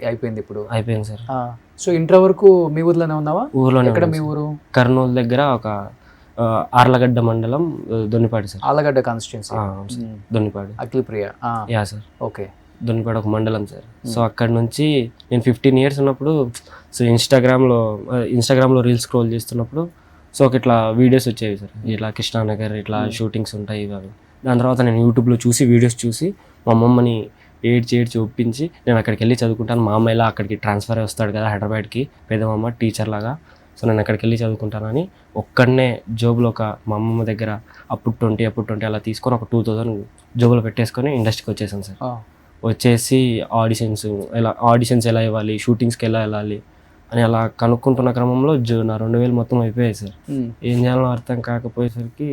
S2: అయిపోయింది ఇప్పుడు? అయిపోయింది
S4: సార్.
S2: సో ఇంటర్ వరకు మీ ఊర్లోనే ఉన్నావా?
S4: ఊర్లోనే.
S2: ఎక్కడ మీ ఊరు?
S4: కర్నూలు దగ్గర ఒక Allagadda mandal, Donnipadu sir.
S2: Allagadda constituency.
S4: Donnipadu.
S2: Akhila Priya.
S4: Yeah sir.
S2: Okay.
S4: Donnipadu ఒక మండలం సార్. సో అక్కడ నుంచి నేను 15 years ఉన్నప్పుడు సో ఇన్స్టాగ్రామ్లో రీల్స్ స్క్రోల్ చేస్తున్నప్పుడు సో ఒక ఇట్లా వీడియోస్ వచ్చేవి సార్. ఇట్లా కృష్ణానగర్ ఇట్లా షూటింగ్స్ ఉంటాయి అవి. దాని తర్వాత నేను యూట్యూబ్లో వీడియోస్ చూసి మా అమ్మమ్మని ఏడ్చి ఒప్పించి నేను అక్కడికి వెళ్ళి చదువుకుంటాను. మా అమ్మ ఇలా అక్కడికి ట్రాన్స్ఫర్ వస్తాడు కదా హైదరాబాద్కి, పెద్దమ్మ టీచర్ లాగా. సో నేను అక్కడికి వెళ్ళి చదువుకుంటానని ఒక్కడనే జోబులో మా అమ్మమ్మ దగ్గర అప్పుడు 20 అలా తీసుకొని ఒక 2000 జోబులో పెట్టేసుకొని ఇండస్ట్రీకి వచ్చేసాను సార్. వచ్చేసి ఆడిషన్స్ ఎలా ఇవ్వాలి, షూటింగ్స్కి ఎలా వెళ్ళాలి అని అలా కనుక్కుంటున్న క్రమంలో నా 2000 మొత్తం అయిపోయాయి సార్. ఏం చేయాలో అర్థం కాకపోయేసరికి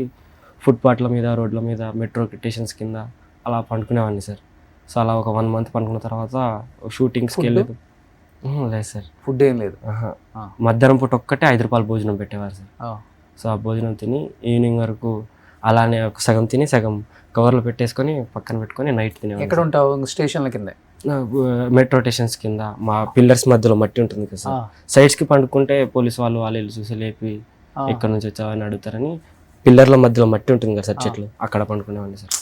S4: ఫుట్పాత్ల మీద, రోడ్ల మీద, మెట్రో స్టేషన్స్ కింద అలా పండుకునేవాడిని సార్. సో అలా ఒక 1 month పండుకున్న తర్వాత షూటింగ్స్కి వెళ్ళలేదు. లేదు సార్,
S2: ఫుడ్ ఏం లేదు.
S4: మధ్యాహ్నం పూట ఒక్కటే 5 రూపాయలు భోజనం పెట్టేవారు సార్. సో ఆ భోజనం తిని ఈవినింగ్ వరకు అలానే ఒక సగం తిని సగం కవర్లో పెట్టేసుకొని పక్కన పెట్టుకొని నైట్ తినేవారు.
S2: ఎక్కడ ఉంటావు? స్టేషన్ల కింద?
S4: మెట్రో స్టేషన్స్ కింద. మా పిల్లర్స్ మధ్యలో మట్టి ఉంటుంది కదా సార్. సైడ్స్కి పండుకుంటే పోలీసు వాళ్ళు చూసి లేపి ఎక్కడి నుంచి వచ్చావని అడుగుతారని పిల్లర్ల మధ్యలో మట్టి ఉంటుంది కదా సార్, చెట్లు, అక్కడ పండుకునేవాడిని సార్.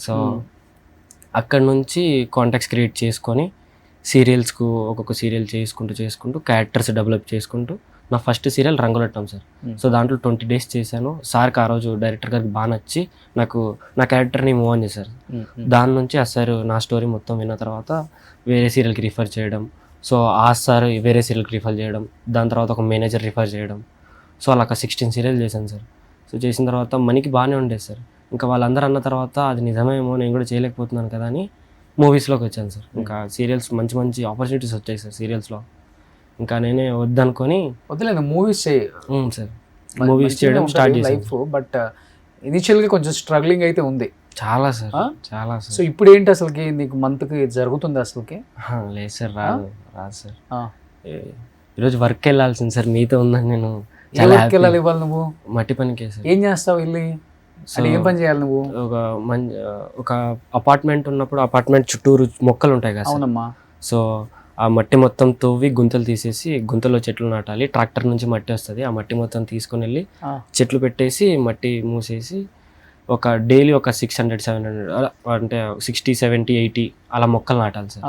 S4: సో అక్కడ నుంచి కాంటాక్ట్స్ క్రియేట్ చేసుకొని సీరియల్స్కు ఒక్కొక్క సీరియల్ చేసుకుంటూ క్యారెక్టర్స్ డెవలప్ చేసుకుంటూ నా ఫస్ట్ సీరియల్ రంగులట్టం సార్. సో దాంట్లో 20 days చేశాను. సార్కి ఆ రోజు డైరెక్టర్ గారికి బాగా నచ్చి నాకు నా క్యారెక్టర్ని మూవ్ ఆన్ చేశారు. దాని నుంచి ఆ సార్ నా స్టోరీ మొత్తం విన్న తర్వాత వేరే సీరియల్కి రిఫర్ చేయడం. సో ఆ సార్ వేరే సీరియల్కి రిఫర్ చేయడం. దాని తర్వాత ఒక మేనేజర్ రిఫర్ చేయడం. సో అలా 16 సీరియల్ చేశాను సార్. సో చేసిన తర్వాత మనకి బాగానే ఉండేది సార్. ఇంకా వాళ్ళందరూ అన్న తర్వాత అది నిజమేమో, నేను కూడా చేయలేకపోతున్నాను కదా అని మూవీస్లోకి వచ్చాను సార్. ఇంకా సీరియల్స్ మంచి ఆపర్చునిటీస్ వచ్చాయి సార్ సీరియల్స్లో. ఇంకా నేనే వద్దనుకొని
S2: వద్దులేదు మూవీస్ చేయి
S4: సార్. మూవీస్ చేయడం స్టార్ట్ చేశాను.
S2: లైఫ్ బట్ ఇనిషియల్గా కొంచెం స్ట్రగ్లింగ్ అయితే ఉంది
S4: చాలా సార్, చాలా సార్.
S2: సో ఇప్పుడు ఏంటి అసలుకి నీకు మంత్కి జరుగుతుంది అసలుకి?
S4: లేదు సార్, రాదు సార్. ఈరోజు వర్క్ వెళ్ళాల్సింది సార్, మీతో ఉందని నేను
S2: వెళ్ళాలి. ఇవ్వాలి నువ్వు
S4: మట్టి పనికి సార్.
S2: ఏం చేస్తావు వెళ్ళి? ఏం పని చేయాలి నువ్వు?
S4: ఒక అపార్ట్మెంట్ ఉన్నప్పుడు అపార్ట్మెంట్ చుట్టూరు మొక్కలు ఉంటాయి కదా.
S2: అవునమ్మా.
S4: సో ఆ మట్టి మొత్తం తవ్వి గుంతలు తీసేసి గుంతలో చెట్లు నాటాలి. ట్రాక్టర్ నుంచి మట్టి వస్తుంది, ఆ మట్టి మొత్తం తీసుకొని వెళ్ళి చెట్లు పెట్టేసి మట్టి మూసేసి ఒక డైలీ ఒక 600-700 అంటే 60-70-80 అలా మొక్కలు నాటాలి సార్.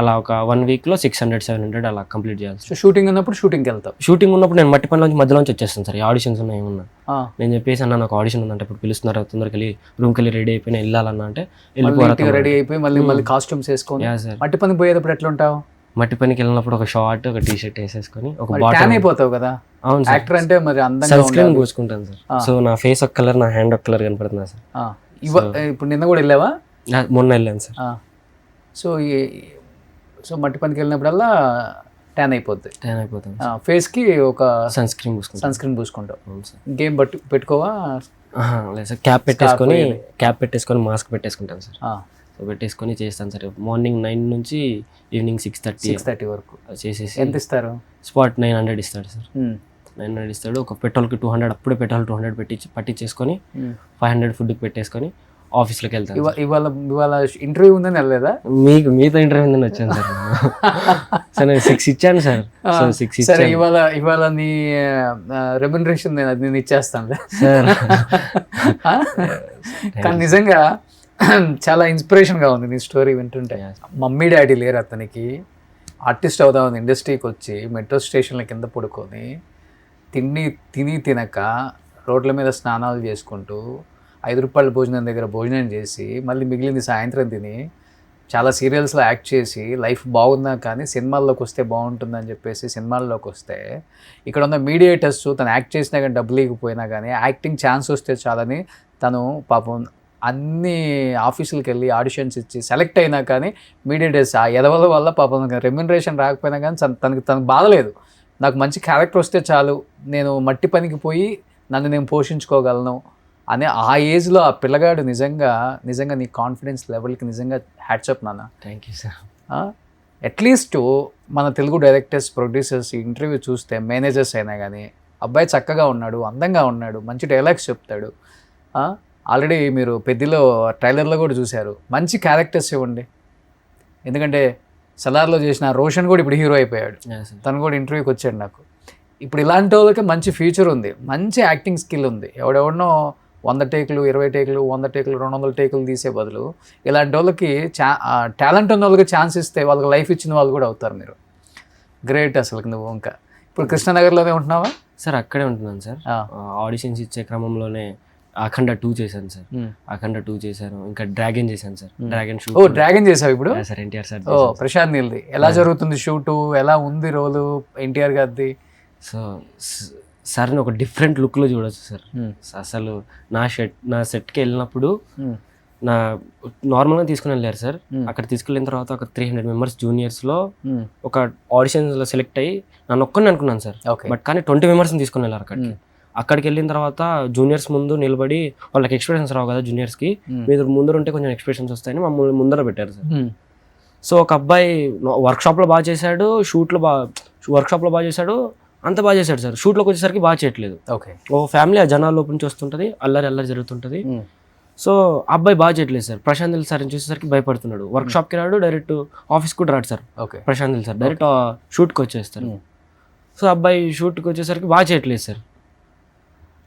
S4: అలా ఒక 1 weekలో 600-700 అలా కంప్లీట్ చేయాలి.
S2: సో షూటింగ్ ఉన్నప్పుడు షూటింగ్కి వెళ్తావు?
S4: షూటింగ్ ఉన్నప్పుడు నేను మట్టి పనిలోంచి మధ్యలోంచి వచ్చేస్తాను సార్. ఆడిషన్స్ ఉన్నాయి ఏమన్నా నేను చెప్పేసి అన్న నాకు ఆడిషన్ ఉందంటే ఇప్పుడు పిలుస్తున్నారు, తొందరకి వెళ్ళి రూమ్కి వెళ్ళి రెడీ అయిపోయినా వెళ్ళాలన్నా అంటే వెళ్ళిపోవాలి.
S2: రెడీ అయిపోయి మళ్ళీ కాస్ట్యూమ్స్ వేసుకొని మట్టి పనికి పోయేటప్పుడు ఎట్లా ఉంటావు?
S4: మట్టి పనికి వెళ్ళినప్పుడు ఒక షార్ట్, ఒక టీ-షర్ట్ వేసేసుకొని ఒక
S2: బాటిల్ అయిపోతావు కదా.
S4: అవును,
S2: యాక్టర్ అంటే మరి అందంగా
S4: సన్ స్క్రీన్ పూసుకుంటాను సార్. సో నా ఫేస్ ఒక కలర్, నా హ్యాండ్ ఒక కలర్ కనపడుతుంది సార్.
S2: ఇప్పుడు నిన్న కూడా వెళ్ళావా?
S4: మొన్న వెళ్ళాను సార్.
S2: సో మట్టి పనికి వెళ్ళినప్పుడల్లా ట్యాన్ అయిపోతాం. ఫేస్ కి ఒక సన్ స్క్రీన్ పూసుకుంటావు. ఇంకేం పెట్టుకోవా?
S4: లేదు సార్, క్యాప్ పెట్టేసుకొని మాస్క్ పెట్టేసుకుంటాను సార్. సో పెట్టేసుకొని చేస్తాను సార్. మార్నింగ్ 9 నుంచి ఈవినింగ్ 6:30
S2: వరకు
S4: చేసేసి.
S2: ఎంత ఇస్తారు?
S4: స్పాట్ 900 ఇస్తాడు సార్. 900 ఇస్తాడు. ఒక పెట్రోల్కి 200, అప్పుడే పెట్రోల్ 200 పట్టించేసుకొని 500 ఫుడ్కి పెట్టేసుకొని ఆఫీస్లోకి వెళ్తాను.
S2: ఇవాళ ఇవాళ ఇంటర్వ్యూ ఉందని వెళ్ళలేదా?
S4: మీతో ఇంటర్వ్యూ ఉందని వచ్చాను సార్. సార్ నేను 6 ఇచ్చాను సార్. సో 6
S2: సరే,
S4: ఇచ్చాను
S2: ఇవాళ నీ రెమ్యునరేషన్ నేను ఇచ్చేస్తాను
S4: సార్.
S2: కానీ నిజంగా చాలా ఇన్స్పిరేషన్గా ఉంది నీ స్టోరీ వింటుంటే. మమ్మీ డాడీ లేరు అతనికి, ఆర్టిస్ట్ అవుదామని ఇండస్ట్రీకి వచ్చి మెట్రో స్టేషన్ల కింద పడుకొని తిని తినక రోడ్ల మీద స్నానాలు చేసుకుంటూ 5 రూపాయల భోజనం దగ్గర భోజనం చేసి మళ్ళీ మిగిలింది సాయంత్రం తిని చాలా సీరియల్స్లో యాక్ట్ చేసి లైఫ్ బాగుందా కానీ సినిమాల్లోకి వస్తే బాగుంటుందని చెప్పేసి సినిమాల్లోకి వస్తే ఇక్కడ ఉన్న మీడియేటర్స్ తను యాక్ట్ చేసినా కానీ డబ్బులు ఇవ్వకపోయినా కానీ యాక్టింగ్ ఛాన్స్ వస్తే చాలని తను పాపం అన్ని ఆఫీసులకు వెళ్ళి ఆడిషన్స్ ఇచ్చి సెలెక్ట్ అయినా కానీ మీడియేటర్స్ ఆ ఎదవల వల్ల పాపం రెమ్యునరేషన్ రాకపోయినా కానీ తనకు బాధలేదు. నాకు మంచి క్యారెక్టర్ వస్తే చాలు, నేను మట్టి పనికి పోయి నన్ను నేను పోషించుకోగలను అనే ఆ ఏజ్లో ఆ పిల్లగాడు నిజంగా నీ కాన్ఫిడెన్స్ లెవెల్కి నిజంగా హ్యాట్సప్ నాన్న.
S4: Thank you sir.
S2: అట్లీస్ట్ మన తెలుగు డైరెక్టర్స్ ప్రొడ్యూసర్స్ ఈ ఇంటర్వ్యూ చూస్తే మేనేజర్స్ అయినా కానీ అబ్బాయి చక్కగా ఉన్నాడు, అందంగా ఉన్నాడు, మంచి డైలాగ్స్ చెప్తాడు. ఆల్రెడీ మీరు పెద్దిలో ట్రైలర్లో కూడా చూశారు. మంచి క్యారెక్టర్స్ ఇవ్వండి. ఎందుకంటే సలార్లో చేసిన రోషన్ కూడా ఇప్పుడు హీరో అయిపోయాడు. తను కూడా ఇంటర్వ్యూకి వచ్చాడు నాకు. ఇప్పుడు ఇలాంటి వాళ్ళకి మంచి ఫ్యూచర్ ఉంది, మంచి యాక్టింగ్ స్కిల్ ఉంది. ఎవడెవడనో 100 టేకులు 20 టేకులు 100 టేకులు 200 టేకులు తీసే బదులు ఇలాంటి వాళ్ళకి టాలెంట్ ఉన్న వాళ్ళకి ఛాన్స్ ఇస్తే వాళ్ళకి లైఫ్ ఇచ్చిన వాళ్ళు కూడా అవుతారు. మీరు గ్రేట్ అసలు. నువ్వు ఇంకా ఇప్పుడు కృష్ణనగర్లోనే ఉంటున్నావా?
S4: సార్ అక్కడే ఉంటున్నాను సార్. ఆడిషన్స్ ఇచ్చే క్రమంలోనే అఖండ 2 చేశాను సార్. అఖండ 2 చేశాను. ఇంకా డ్రాగన్ చేశాను సార్. Dragon shoot.
S2: డ్రాగన్ చేసావు ఇప్పుడు?
S4: Sir NTR sir.
S2: ప్రశాంత్ నీల్ది ఎలా జరుగుతుంది షూటు? ఎలా ఉంది రోలు ఎన్టీఆర్ గారిది?
S4: సో సార్ని ఒక డిఫరెంట్ లుక్లో చూడొచ్చు సార్. అసలు నా సెట్కి వెళ్ళినప్పుడు నా నార్మల్గా తీసుకుని వెళ్ళారు సార్. అక్కడ తీసుకెళ్ళిన తర్వాత ఒక 300 మెంబర్స్ జూనియర్స్లో ఒక ఆడిషన్స్లో సెలెక్ట్ అయ్యి నన్ను ఒక్కని అనుకున్నాను సార్. బట్ కానీ 20 మెంబర్స్ని తీసుకుని వెళ్ళారు అక్కడికి వెళ్ళిన తర్వాత జూనియర్స్ ముందు నిలబడి వాళ్ళకి ఎక్స్ప్రెషన్స్ రావు కదా జూనియర్స్కి, మీరు ముందర ఉంటే కొంచెం ఎక్స్ప్రెషన్స్ వస్తాయని మమ్మల్ని ముందర పెట్టారు సార్. సో ఒక అబ్బాయి వర్క్షాప్లో బాగా చేశాడు, వర్క్షాప్లో బాగా చేశాడు, అంత బాగా చేశాడు సార్. షూట్లోకి వచ్చేసరికి బాగా చేయట్లేదు. ఓ ఫ్యామిలీ ఆ జనాల లోపల నుంచి వస్తుంటుంది, అల్లరి జరుగుతుంటుంది. సో అబ్బాయి బాగా చేయట్లేదు సార్. ప్రశాంత్ నీల్ సార్ని చూసేసరికి భయపడుతున్నాడు. వర్క్షాప్కి రాడు, డైరెక్ట్ ఆఫీస్కి కూడా రాడు sir. Prashanth Neel sir direct షూట్కి వచ్చేస్తారు. సో అబ్బాయి షూట్కి వచ్చేసరికి బాగా చేయట్లేదు సార్.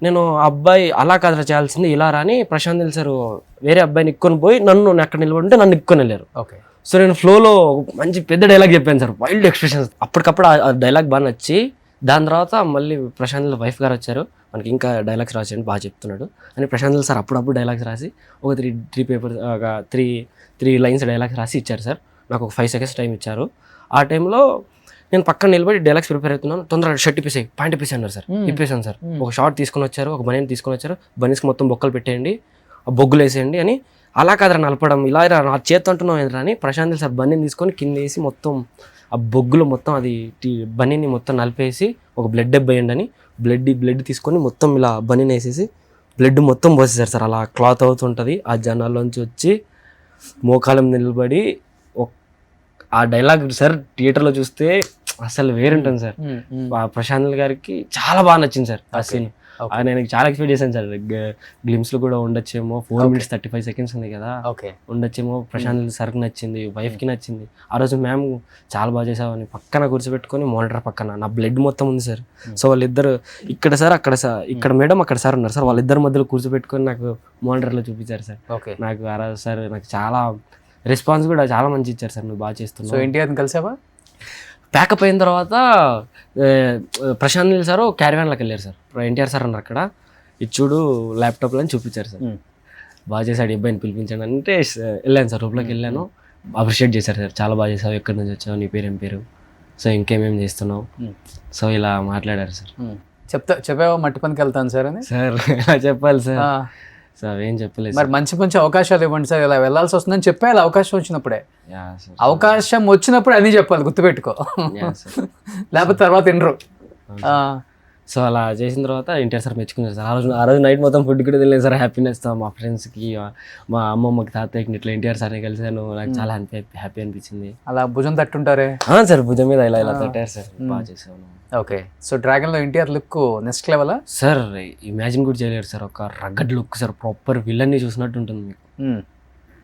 S4: నేను అబ్బాయి అలా కథ చేయాల్సింది ఇలా రాని ప్రశాంత్ నీల్ సార్ వేరే అబ్బాయిని ఎక్కుని పోయి నన్ను అక్కడ నిలబడి నన్ను ఎక్కుని వెళ్ళారు. సో నేను ఫ్లోలో మంచి పెద్ద డైలాగ్ చెప్పాను సార్, వైల్డ్ ఎక్స్ప్రెషన్స్. అప్పటికప్పుడు ఆ డైలాగ్ బాగా నచ్చి దాని తర్వాత మళ్ళీ ప్రశాంత్ నీల్ వైఫ్ గారు వచ్చారు, మనకి ఇంకా డైలాగ్స్ రాసేయండి బాగా చెప్తున్నాడు అని ప్రశాంత్ నీల్ సార్ అప్పుడప్పుడు డైలాగ్స్ రాసి ఒక త్రీ లైన్స్ డైలాగ్స్ రాసి ఇచ్చారు సార్. నాకు ఒక 5 seconds టైం ఇచ్చారు. ఆ టైంలో నేను పక్కన నిలబడి డైలాగ్స్ ప్రిపేర్ అవుతున్నాను. తొందరగా షర్ట్ ఇప్పేసాయి, ప్యాంట్ ఇప్పేసి అన్నారు సార్. ఇప్పేసాను సార్. ఒక షార్ట్ తీసుకొని వచ్చారు, ఒక బనీని తీసుకొని వచ్చారు. బనీస్కి మొత్తం బొక్కలు పెట్టేయండి, ఆ బొగ్గులు వేసేయండి అని. అలా కాదురా నలపడం, ఇలా నా చేతి అంటున్నావు ఏంద్రా అని ప్రశాంత్ నీల్ సార్ బనీని తీసుకొని కింద వేసి మొత్తం ఆ బొగ్గులు మొత్తం అది బనీని మొత్తం నలిపేసి ఒక బ్లడ్ వేయండి అని బ్లడ్ తీసుకొని మొత్తం ఇలా బనీని వేసేసి బ్లడ్ మొత్తం పోసేసారు సార్. అలా క్లాత్ అవుతుంటుంది. ఆ జనాల్లోంచి వచ్చి మోకాలం నిలబడి ఆ డైలాగ్ సార్ థియేటర్లో చూస్తే అసలు వేరుంటుంది సార్. ప్రశాంత్ నీల్ గారికి చాలా బాగా నచ్చింది సార్ ఆ సీన్. నేను చాలా ఎక్స్పెక్ట్ చేశాను సార్. గ్లిమ్స్లో కూడా ఉండొచ్చేమో, 4 minutes 35 seconds ఉంది కదా, ఉండొచ్చేమో. ప్రశాంత్ నీల్ సార్కి నచ్చింది, వైఫ్కి నచ్చింది. ఆ రోజు మ్యామ్ చాలా బాగా చేసామని పక్కన కూర్చోబెట్టుకొని మానిటర్ పక్కన నా బ్లడ్ మొత్తం ఉంది సార్. సో వాళ్ళిద్దరు ఇక్కడ సార్ అక్కడ సార్, ఇక్కడ మేడం అక్కడ సార్ ఉన్నారు సార్. వాళ్ళిద్దరి మధ్యలో కూర్చోబెట్టుకొని నాకు మానిటర్లో చూపించారు సార్. నాకు ఆ రోజు సార్ నాకు చాలా రెస్పాన్స్ కూడా చాలా మంచి ఇచ్చారు సార్. నువ్వు బాగా చేస్తున్నావు.
S2: సో ఎన్టీఆర్ని కలిసావా?
S4: ప్యాకప్ అయిన తర్వాత ప్రశాంత్ నీల్ సార్ క్యారివాన్లోకి వెళ్ళారు సార్. ఎన్టీఆర్ సార్ అన్నారు అక్కడ, ఇది చూడు ల్యాప్టాప్లో అని చూపించారు సార్. బాగా చేశాడు అబ్బాయిని పిలిపించాను అంటే వెళ్ళాను సార్. రూమ్లోకి వెళ్ళాను, అప్రిషియేట్ చేశారు సార్. చాలా బాగా చేసావు, ఎక్కడి నుంచి వచ్చావు, నీ పేరు ఏం పేరు, సో ఇంకేమేమి చేస్తున్నావు, సో ఇలా మాట్లాడారు సార్.
S2: చెప్పావా మట్టి పనికి వెళ్తాను సార్ అని?
S4: సార్ ఇలా చెప్పాలి సార్. సార్ ఏం చెప్పలేదు.
S2: మరి మంచి అవకాశాలు ఇవ్వండి సార్, ఇలా వెళ్ళాల్సి వస్తుందని చెప్పాలి అవకాశం వచ్చినప్పుడే. అవకాశం వచ్చినప్పుడు అన్నీ చెప్పాలి, గుర్తుపెట్టుకో, లేకపోతే తర్వాత వినరు.
S4: సో అలా చేసిన తర్వాత ఎన్టీఆర్ సార్ మెచ్చుకున్నారు సార్. ఆ రోజు నైట్ మొత్తం ఫుడ్ కూడా తెలియదు సార్. హ్యాపీనెస్తో మా ఫ్రెండ్స్కి, మా అమ్మమ్మకి, తాతయ్యకి ఇట్లా ఎన్టీఆర్ సార్ని కలిసాను. నాకు చాలా హ్యాపీ అనిపించింది.
S2: అలా భుజం తట్టుంటారే.
S4: సార్ భుజం మీద ఇలా తట్టారు సార్. బాగా చేసాను.
S2: ఓకే. సో డ్రాగన్లో ఎన్టీఆర్ లుక్ నెక్స్ట్ లెవెలా
S4: సార్? ఇమాజిన్ కూడా చేయలేరు సార్. ఒక రగ్గడ్ లుక్ సార్. ప్రాపర్ విలన్ని చూసినట్టు ఉంటుంది మీకు.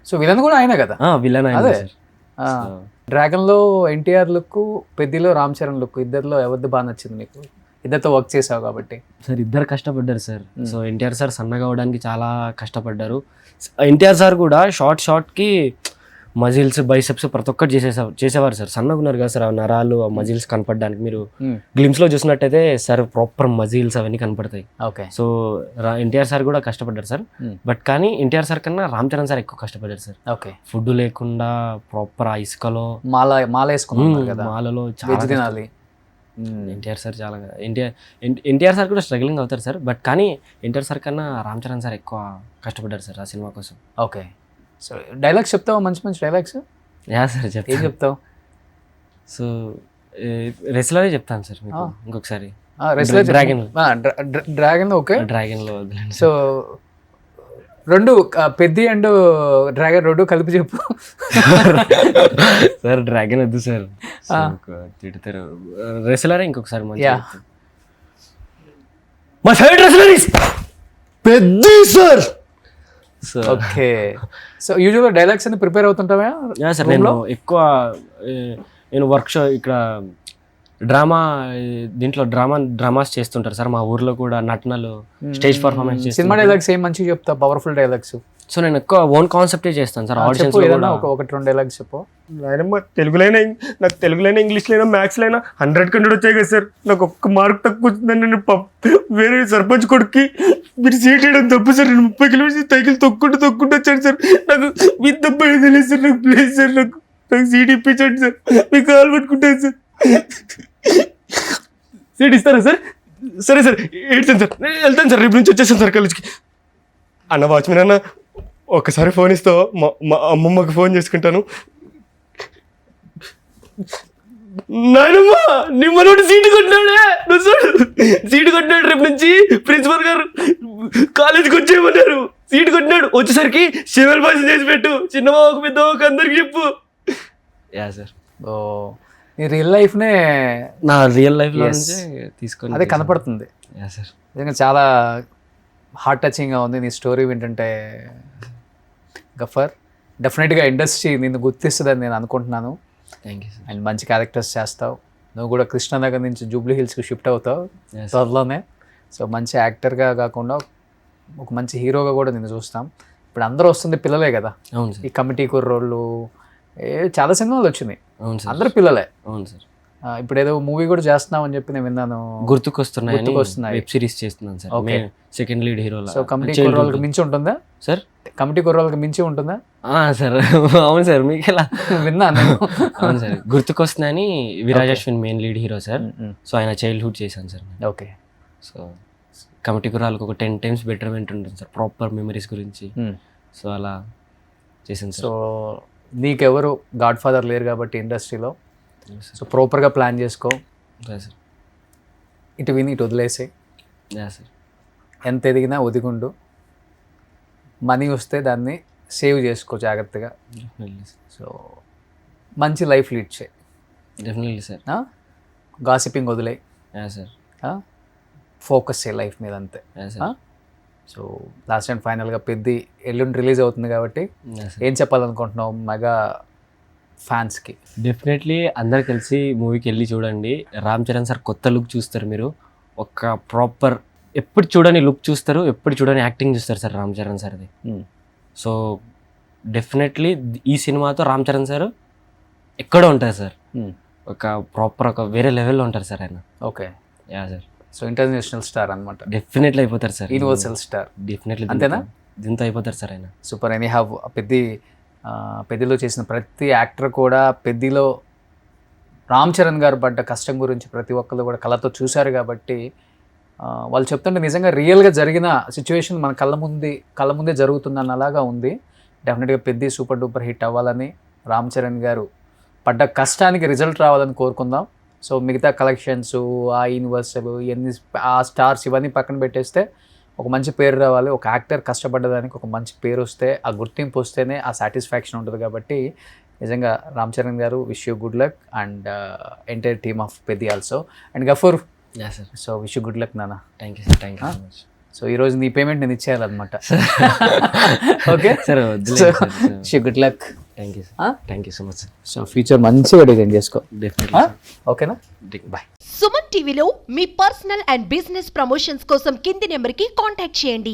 S2: సో విలన్ కూడా ఆయనే కదా.
S4: విలన్
S2: అదే
S4: సార్.
S2: డ్రాగన్లో ఎన్టీఆర్ లుక్, పెద్దిలో రామ్ చరణ్ లుక్, ఇద్దరిలో ఎవరిది బాగా నచ్చింది మీకు? ఇద్దరితో వర్క్ చేసావు కాబట్టి.
S4: సార్ ఇద్దరు కష్టపడ్డారు సార్. సో ఎన్టీఆర్ సార్ సన్నగా అవడానికి చాలా కష్టపడ్డారు. ఎన్టీఆర్ సార్ కూడా షార్ట్కి మజిల్స్, బైసెప్స్ ప్రతి ఒక్కటి చేసేవారు సార్. సన్నగా ఉన్నారు కదా సార్, ఆ నరాలు, ఆ మజిల్స్ కనపడడానికి. మీరు గ్లిమ్స్లో చూసినట్టయితే సార్ ప్రాపర్ మజిల్స్ అవన్నీ కనపడతాయి.
S2: ఓకే.
S4: సో ఎన్టీఆర్ సార్ కూడా కష్టపడ్డారు సార్. బట్ కానీ ఎన్టీఆర్ సార్ కన్నా రామ్ చరణ్ సార్ ఎక్కువ కష్టపడ్డారు సార్.
S2: ఓకే.
S4: ఫుడ్ లేకుండా ప్రాపర్ ఆ ఇసుకలో
S2: మాల వేసుకున్నారు కదా,
S4: మాలలో
S2: వెజ్ తినాలి.
S4: ఎన్టీఆర్ సార్ చాలా ఎన్టీఆర్ సార్ కూడా స్ట్రగ్లింగ్ అవుతారు సార్. బట్ కానీ ఎన్టీఆర్ సార్ కన్నా రామ్ చరణ్ సార్ ఎక్కువ కష్టపడ్డారు సార్ ఆ సినిమా కోసం.
S2: ఓకే. సో డైలాగ్స్ చెప్తావా? మంచి మంచి డైలాగ్స్
S4: యా సార్
S2: ఏం చెప్తావు?
S4: సో రెస్లరే చెప్తాను సార్ మీకు ఇంకొకసారి.
S2: డ్రాగన్. ఓకే.
S4: డ్రాగన్లో
S2: సో రెండు పెద్ది అండ్ డ్రాగన్ రెండు కలిపి చెప్పు.
S4: సార్ డ్రాగన్ వద్దు సార్, తిడతారు. రెస్లరే ఇంకొకసారి మంచిగా.
S3: My favourite wrestler is Peddi sir.
S2: Okay. So యూజువల్గా డైలాగ్స్ అన్ని ప్రిపేర్ అవుతుంటావా?
S4: సార్ నేను ఎక్కువ ఇక్కడ దీంట్లో డ్రామాస్ చేస్తుంటారు సార్ మా ఊర్లో కూడా. నటనలు, స్టేజ్ పర్ఫార్మెన్స్.
S2: సినిమా డైలాగ్స్ ఏం మంచిగా చెప్తా? Powerful dialogues.
S4: సో నేను ఎక్కువ ఓన్ కాన్సెప్టే చేస్తాను సార్. ఆడిషన్స్
S2: ఒకటి రెండు డైలాగ్స్ చెప్పు.
S3: నాయనమ్మ తెలుగులైనా, నాకు తెలుగులైనా, ఇంగ్లీష్లైనా, మ్యాథ్స్లైనా 100 వచ్చాయి కదా సార్. నాకు ఒక్క మార్క్ తక్కువ వచ్చిందని నేను వేరే సర్పంచ్ కొడుక్కి మీరు సీట్ వేయడం తప్పు సార్. నేను 30 కిలోమీటర్స్ సైకిల్ తొక్కుంటూ వచ్చాను సార్. నాకు మీ తప్ప తెలియదు సార్. నాకు ప్లీజ్ సార్, నాకు సీట్ ఇప్పించండి సార్. మీకు కాల్ పట్టుకుంటాను సార్. సీట్ ఇస్తారా సార్? సరే సార్, ఏడ్చాను సార్. వెళ్తాను సార్, రేపు నుంచి వచ్చేసాను సార్ కాలేజ్కి. అన్న వాచ్మెన్ అన్న, ఒక్కసారి ఫోన్ ఇస్తావు? మా అమ్మమ్మకి ఫోన్ చేసుకుంటాను. నాయనమ్మ నీ మనోడు సీటు కొట్టినాడే, సీటు కొట్టినాడు. రేపు నుంచి ప్రిన్సిపల్ గారు కాలేజీకి వచ్చేయమన్నారు. సీటు కొట్టినాడు. వచ్చేసరికి శివల్ భాష చేసి పెట్టు. చిన్నమాకు పెద్దమాకు అందరికి చెప్పు.
S4: Yeah sir.
S2: ఓ నీ రియల్ లైఫ్నే
S4: నా రియల్ లైఫ్లో తీసుకొని
S2: అదే కనపడుతుంది.
S4: Yeah sir.
S2: నిజంగా చాలా హార్ట్ టచింగ్గా ఉంది నీ స్టోరీ వింటుంటే. గఫర్, డెఫినెట్గా ఇండస్ట్రీ నిన్ను గుర్తిస్తుందని నేను అనుకుంటున్నాను.
S4: Thank you sir.
S2: అండ్ మంచి క్యారెక్టర్స్ చేస్తావు. నువ్వు కూడా కృష్ణనగర్ నుంచి జూబ్లీ హిల్స్కి షిఫ్ట్ అవుతావు త్వరలోనే. సో మంచి యాక్టర్గా కాకుండా ఒక మంచి హీరోగా కూడా నేను చూస్తాం. ఇప్పుడు అందరూ వస్తుంది పిల్లలే కదా.
S4: అవును సార్.
S2: ఈ కమిటీ కుర్రోళ్ళు చాలా సినిమాలు వచ్చినాయి.
S4: అవును సార్.
S2: అందరూ పిల్లలే.
S4: అవును సార్.
S2: ఇప్పుడు ఏదో మూవీ కూడా చేస్తున్నావు అని చెప్పి నేను విన్నాను.
S4: గుర్తుకొస్తున్నాయి వెబ్ సిరీస్ చేస్తున్నాను sir.
S2: Okay.
S4: Second lead hero.
S2: So committee కుర్రోళ్ళకి మించి ఉంటుందా
S4: సార్?
S2: కమిటీ కుర్రోళ్ళకి మించి ఉంటుందా
S4: సార్? అవును సార్. మీకు ఎలా
S2: విన్నాను.
S4: అవును సార్. గుర్తుకొస్తున్నాయని Viraj Ashwin main lead hero sir. So ఆయన చైల్డ్హుడ్ చేశాను సార్.
S2: ఓకే.
S4: సో కమిటీ కుర్రాలకు ఒక 10 times బెటర్మెంట్ ఉంటుంది సార్, ప్రాపర్ మెమరీస్ గురించి. సో అలా చేశాను సార్.
S2: సో నీకెవరు గాడ్ ఫాదర్ లేరు కాబట్టి ఇండస్ట్రీలో. సో ప్రాపర్గా ప్లాన్ చేసుకో.
S4: సార్
S2: ఇటు విని ఇటు వదిలేసి,
S4: సార్
S2: ఎంత ఎదిగినా ఒదిగుండు. మనీ వస్తే దాన్ని సేవ్ చేసుకో జాగ్రత్తగా. సో మంచి లైఫ్ లీడ్ చేయి.
S4: Definitely sir.
S2: గాసిపింగ్ వదిలే
S4: సార్.
S2: ఫోకస్ చేయి లైఫ్ మీద అంతే. సో లాస్ట్ అండ్ ఫైనల్గా పెద్ది ఎల్లుండి రిలీజ్ అవుతుంది కాబట్టి ఏం చెప్పాలనుకుంటున్నావు మెగా ఫ్యాన్స్కి?
S4: డెఫినెట్లీ అందరు కలిసి మూవీకి వెళ్ళి చూడండి. రామ్ చరణ్ సార్ కొత్త లుక్ చూస్తారు. మీరు ఒక ప్రాపర్ ఎప్పుడు చూడని లుక్ చూస్తారు, ఎప్పుడు చూడని యాక్టింగ్ చూస్తారు సార్ రామ్ చరణ్ సార్ది. సో డెఫినెట్లీ ఈ సినిమాతో రామ్ చరణ్ సార్ ఎక్కడో ఉంటారు సార్. ఒక ప్రాపర్ ఒక వేరే లెవెల్లో ఉంటారు సార్ ఆయన.
S2: Okay.
S4: Yeah sir.
S2: So international star అనమాట.
S4: డెఫినెట్లీ అయిపోతారు సార్.
S2: Universal star.
S4: డెఫినెట్లీ.
S2: అంతేనా?
S4: దీంతో అయిపోతారు సార్ ఆయన.
S2: సూపర్. ఎనీ హ్యావ్ పెద్దిలో చేసిన ప్రతి యాక్టర్ కూడా పెద్దిలో రామ్ చరణ్ గారు పడ్డ కష్టం గురించి ప్రతి ఒక్కరు కూడా కళ్ళతో చూశారు కాబట్టి వాళ్ళు చెప్తుంటే నిజంగా రియల్గా జరిగిన సిచ్యువేషన్ మన కళ్ళ ముందే జరుగుతుందన్న అలాగా ఉంది. డెఫినెట్గా పెద్ది సూపర్ డూపర్ హిట్ అవ్వాలని, రామ్ చరణ్ గారు పడ్డ కష్టానికి రిజల్ట్ రావాలని కోరుకుందాం. సో మిగతా కలెక్షన్స్, ఆ యూనివర్సల్, ఇవన్నీ ఆ స్టార్స్ ఇవన్నీ పక్కన పెట్టేస్తే ఒక మంచి పేరు రావాలి. ఒక యాక్టర్ కష్టపడ్డదానికి ఒక మంచి పేరు వస్తే, ఆ గుర్తింపు వస్తేనే ఆ సాటిస్ఫాక్షన్ ఉంటుంది. కాబట్టి నిజంగా Ram Charan garu, wish you good luck and entire team of Peddi also and Gafoor.
S4: Yeah sir,
S2: so wish you good luck నాన్న.
S4: Thank you sir, thank you so much.
S2: So ఈరోజు నీ పేమెంట్ నేను ఇచ్చేయాలన్నమాట. ఓకే
S4: సార్ వద్దులేదు sir.
S2: Wish you good luck.
S4: Thank you sir, thank you so much sir.
S2: So future మంచిగా design చేసుకో.
S4: Definitely
S2: ఓకేనా? Bye.
S5: Suman టీవీలో మీ పర్సనల్ అండ్ బిజినెస్ ప్రమోషన్స్ కోసం కింది నెంబర్కి కాంటాక్ట్ చేయండి.